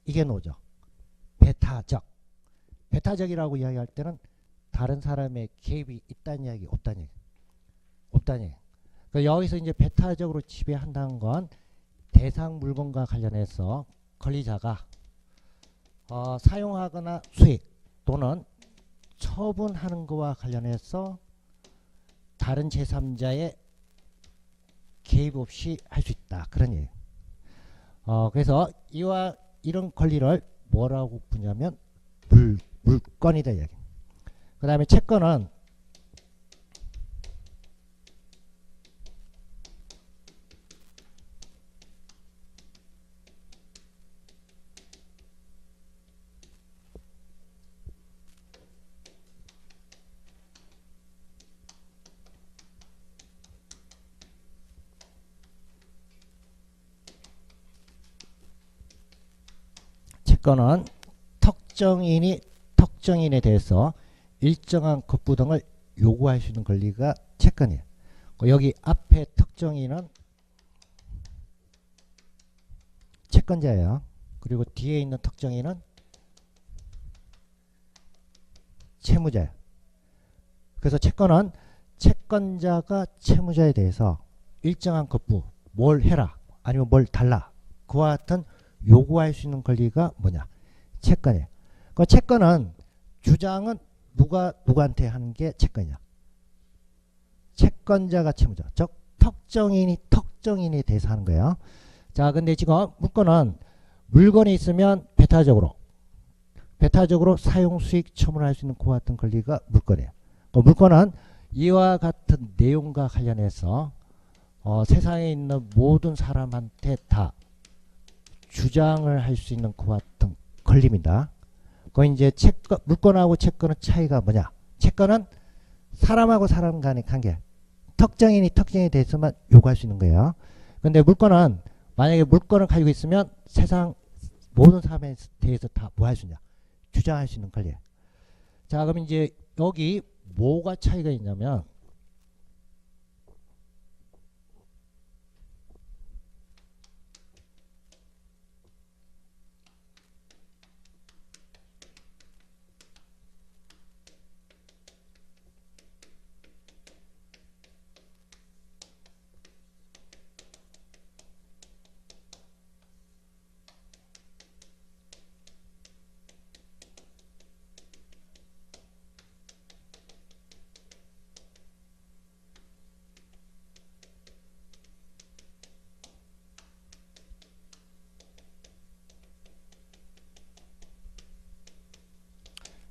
이게 나오죠. 배타적. 배타적이라고 이야기할 때는 다른 사람의 개입이 있다는 이야기, 없다는 얘기. 없다는 얘기. 그 여기서 이제 배타적으로 지배한다는 건 대상 물건과 관련해서 권리자가 사용하거나 수익 또는 처분하는 것과 관련해서 다른 제3자의 개입 없이 할 수 있다. 그런 얘기예요. 그래서 이와 이런 권리를 뭐라고 부르냐면 물권이다. 그 다음에 채권은 채권은 특정인에 대해서 일정한 것부 등을 요구할 수 있는 권리가 채권이에요. 여기 앞에 특정인은 채권자예요. 그리고 뒤에 있는 특정인은 채무자예요. 그래서 채권은 채권자가 채무자에 대해서 일정한 것부 뭘 해라 아니면 뭘 달라 그와 같은 요구할 수 있는 권리가 뭐냐? 채권이에요. 그 채권은 주장은 누구한테 하는 게 채권이냐? 채권자가 채무자. 즉 특정인에 대해서 하는 거예요. 자, 근데 지금 물건은 물건이 있으면 배타적으로 사용 수익 처분할 수 있는 그와 같은 권리가 물건이에요. 그 물건은 이와 같은 내용과 관련해서 세상에 있는 모든 사람한테 다 주장을 할 수 있는 그와 같은 권리입니다. 그 이제 물건하고 채권의 차이가 뭐냐? 채권은 사람하고 사람 간의 관계, 특정인에 대해서만 요구할 수 있는 거예요. 근데 물건은 만약에 물건을 가지고 있으면 세상 모든 사람에 대해서 다 뭐 할 수 있냐? 주장할 수 있는 권리예요. 자, 그럼 이제 여기 뭐가 차이가 있냐면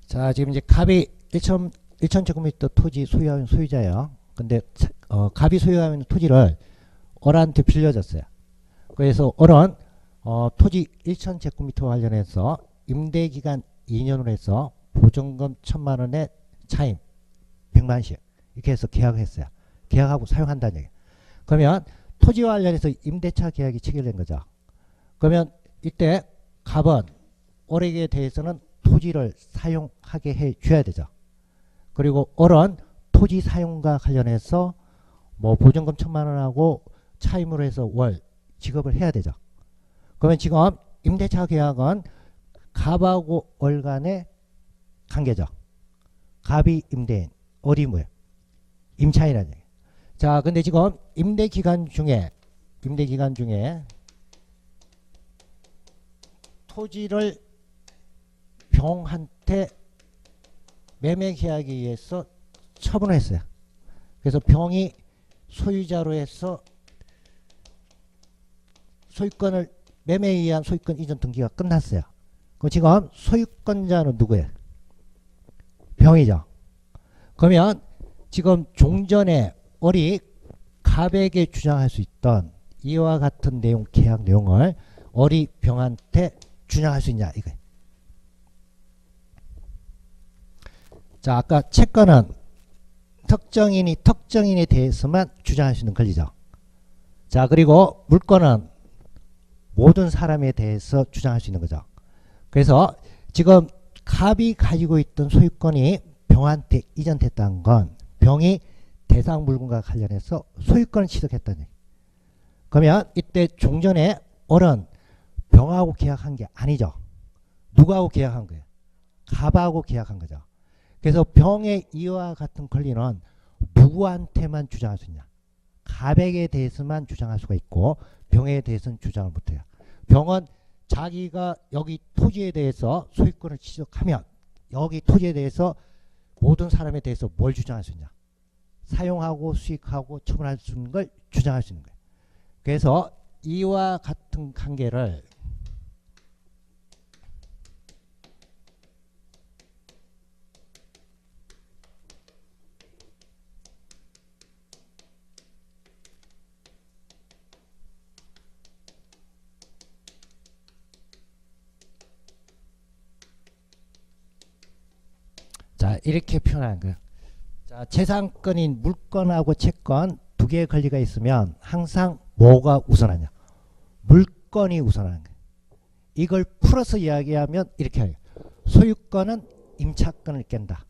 자, 지금 이제 갑이 1,000제곱미터 토지 소유하는 소유자예요. 근데 갑이 소유하는 토지를 어른한테 빌려줬어요. 그래서 어른 토지 1,000제곱미터 관련해서 임대기간 2년으로 해서 보증금 1,000만원에 차임 100만원씩 이렇게 해서 계약을 했어요. 계약하고 사용한다는 얘기예요. 그러면 토지와 관련해서 임대차 계약이 체결된 거죠. 그러면 이때 갑은 어린에 대해서는 토지를 사용하게 해 줘야 되죠. 그리고 어른 토지 사용과 관련해서 뭐 보증금 1,000만원하고 차임으로 해서 월 지급을 해야 되죠. 그러면 지금 임대차 계약은 갑하고 월 간의 관계죠. 갑이 임대인, 어리 뭐예요? 임차인이라는 얘기예요. 자, 근데 지금 임대기간 중에 토지를 병한테 매매 계약에 의해서 처분을 했어요. 그래서 병이 소유자로 해서 소유권을 매매에 의한 소유권 이전 등기가 끝났어요. 그럼 지금 소유권자는 누구예요? 병이죠. 그러면 지금 종전에 어리 갑에게 주장할 수 있던 이와 같은 내용 계약 내용을 어리 병한테 주장할 수 있냐 이거예요. 자, 아까 채권은 특정인에 대해서만 주장할 수 있는 권리죠. 자, 그리고 물권은 모든 사람에 대해서 주장할 수 있는 거죠. 그래서 지금 갑이 가지고 있던 소유권이 병한테 이전됐다는 건 병이 대상 물건과 관련해서 소유권을 취득했다는 얘기. 그러면 이때 종전에 어른 병하고 계약한 게 아니죠. 누구하고 계약한 거예요? 갑하고 계약한 거죠. 그래서 병의 이와 같은 권리는 누구한테만 주장할 수 있냐? 갑에게 대해서만 주장할 수가 있고 병에 대해서는 주장을 못해요. 병은 자기가 여기 토지에 대해서 소유권을 취득하면 여기 토지에 대해서 모든 사람에 대해서 뭘 주장할 수 있냐? 사용하고 수익하고 처분할 수 있는 걸 주장할 수 있는 거예요. 그래서 이와 같은 관계를 자, 이렇게 표현하는 거예요. 자, 재산권인 물권하고 채권 두 개의 권리가 있으면 항상 뭐가 우선하냐? 물권이 우선하는 거예요. 이걸 풀어서 이야기하면 이렇게 해요. 소유권은 임차권을 깬다.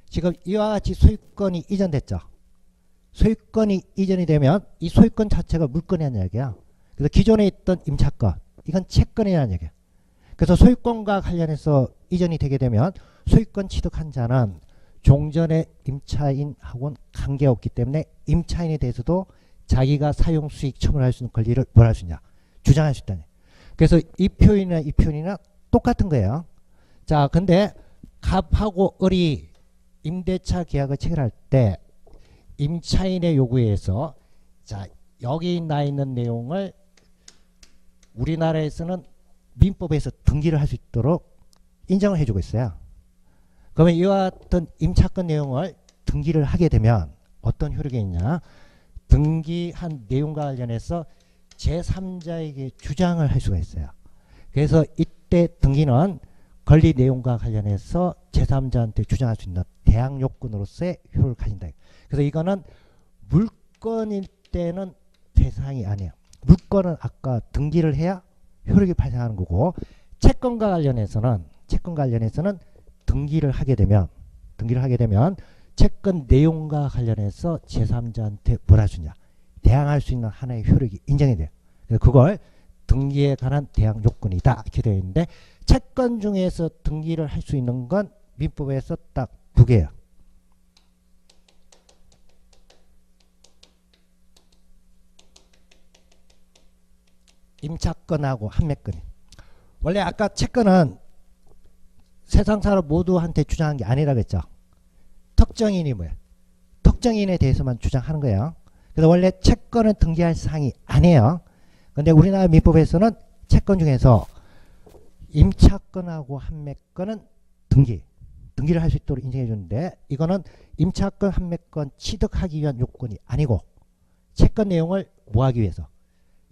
지금 이와 같이 소유권이 이전됐죠. 소유권이 이전이 되면 이 소유권 자체가 물권이라는 얘기야. 그래서 기존에 있던 임차권 이건 채권이라는 얘기야. 그래서 소유권과 관련해서 이전이 되게 되면 소유권 취득한 자는 종전의 임차인하고는 관계없기 때문에 임차인에 대해서도 자기가 사용 수익 처분할 수 있는 권리를 뭘 할 수 있냐? 주장할 수 있다니. 그래서 이 표현이나 똑같은 거예요. 자, 근데 갑하고 을이 임대차 계약을 체결할 때 임차인의 요구에 의해서 자, 여기 나 있는 내용을 우리나라에서는 민법에서 등기를 할 수 있도록 인정을 해주고 있어요. 그러면 이와 같은 임차권 내용을 등기를 하게 되면 어떤 효력이 있냐? 등기한 내용과 관련해서 제3자에게 주장을 할 수가 있어요. 그래서 이때 등기는 권리 내용과 관련해서 제3자한테 주장할 수 있는 대항 요건으로서의 효력을 가진다. 그래서 이거는 물건일 때는 대상이 아니에요. 물건은 아까 등기를 해야 효력이 발생하는 거고 채권과 관련해서는 등기를 하게 되면 채권 내용과 관련해서 제3자한테 뭐라 주냐, 대항할 수 있는 하나의 효력이 인정이 돼요. 그래서 그걸 등기에 관한 대항 요건이다 이렇게 되어 있는데, 채권 중에서 등기를 할 수 있는 건 민법에서 딱 두 개예요. 임차권하고 판매권. 원래 아까 채권은 세상 사람 모두한테 주장한 게 아니라고 했죠. 특정인이 뭐야? 특정인에 대해서만 주장하는 거예요. 그래서 원래 채권은 등기할 사항이 아니에요. 근데 우리나라 민법에서는 채권 중에서 임차권하고 판매권은 등기를 할 수 있도록 인정해 주는데, 이거는 임차권, 판매권 취득하기 위한 요건이 아니고 채권 내용을 뭐 하기 위해서?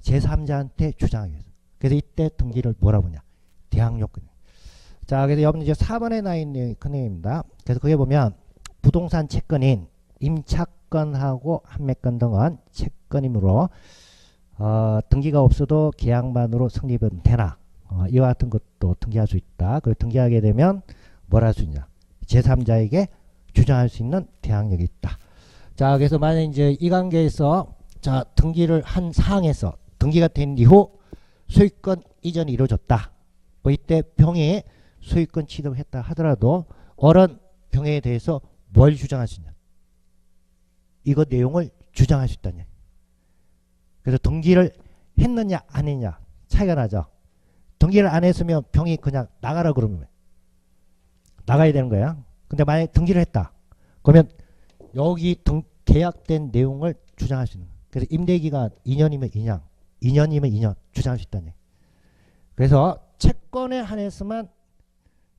제3자한테 주장하기 위해서. 그래서 이때 등기를 뭐라고 하냐? 대항 요건. 자, 그래서 여러분 이제 4번에 나와 있는 내용이 큰 내용입니다. 그래서 거기에 보면 부동산 채권인 임차권하고 판매권 등은 채권이므로 등기가 없어도 계약만으로 성립은 되나, 이와 같은 것도 등기할 수 있다. 그리고 등기하게 되면 뭘 할 수 있냐? 제3자에게 주장할 수 있는 대항력이 있다. 자, 그래서 만약 이제 이 관계에서 자, 등기를 한 사항에서 등기가 된 이후 소유권 이전이 이루어졌다. 뭐 이때 병이 소유권 취득을 했다 하더라도 어른 병에 대해서 뭘 주장할 수 있냐? 이거 내용을 주장할 수 있다냐. 그래서 등기를 했느냐 안 했냐 차이가 나죠. 등기를 안 했으면 병이 그냥 나가라 그러면 나가야 되는 거야. 근데 만약에 등기를 했다. 그러면 여기 계약된 내용을 주장할 수 있는 거야. 그래서 임대기간 2년이면 2년, 2년이면 2년 주장할 수 있다네. 그래서 채권에 한해서만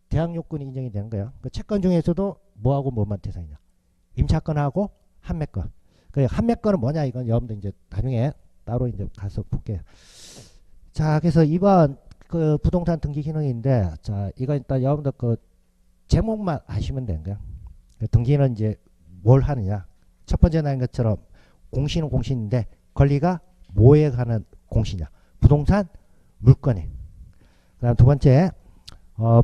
대항 요건이 인정이 되는 거예요. 그 채권 중에서도 뭐하고 뭐만 대상이냐? 임차권하고 판매권. 그래, 판매권은 뭐냐? 이건 여러분들 이제 나중에 따로 이제 가서 볼게요. 자, 그래서 이번 그 부동산 등기 기능인데, 자, 이거 일단 여러분들 그 제목만 아시면 되는 거야. 등기는 이제 뭘 하느냐? 첫 번째 나온 것처럼 공시는 공시인데 권리가 뭐에 관한 공시냐? 부동산 물건에. 그다음 두 번째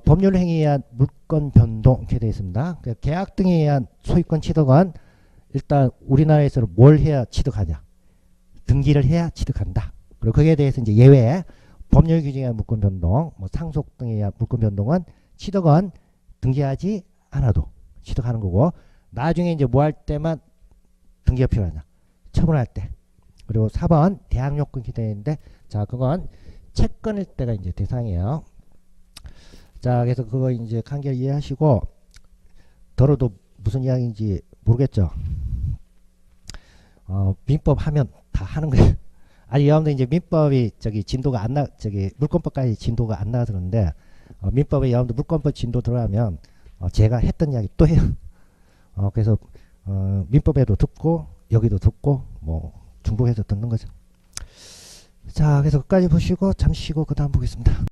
법률 행위에 의한 물건 변동 이렇게 되어 있습니다. 계약 등에 의한 소유권 취득은 일단 우리나라에서는 뭘 해야 취득하냐? 등기를 해야 취득한다. 그리고 거기에 대해서 이제 예외 법률 규정에 의한 물권 변동, 뭐 상속 등에 의한 물권 변동은 취득은 등기하지 않아도 취득하는 거고, 나중에 이제 뭐 할 때만 등기가 필요하냐? 처분할 때. 그리고 4번 대항 요건 기대인데, 자, 그건 채권일 때가 이제 대상이에요. 자, 그래서 그거 이제 간결 이해하시고, 들어도 무슨 이야기인지 모르겠죠. 민법 하면 다 하는 거예요. 아니, 여러분들 이제 민법이 진도가 안 물권법까지 진도가 안 나와서 그런데, 민법에 여러분들 물권법 진도 들어가면 제가 했던 이야기 또 해요. 그래서 민법에도 듣고 여기도 듣고 뭐 중복해서 듣는 거죠. 자, 그래서 끝까지 보시고 잠시 쉬고 그 다음 보겠습니다.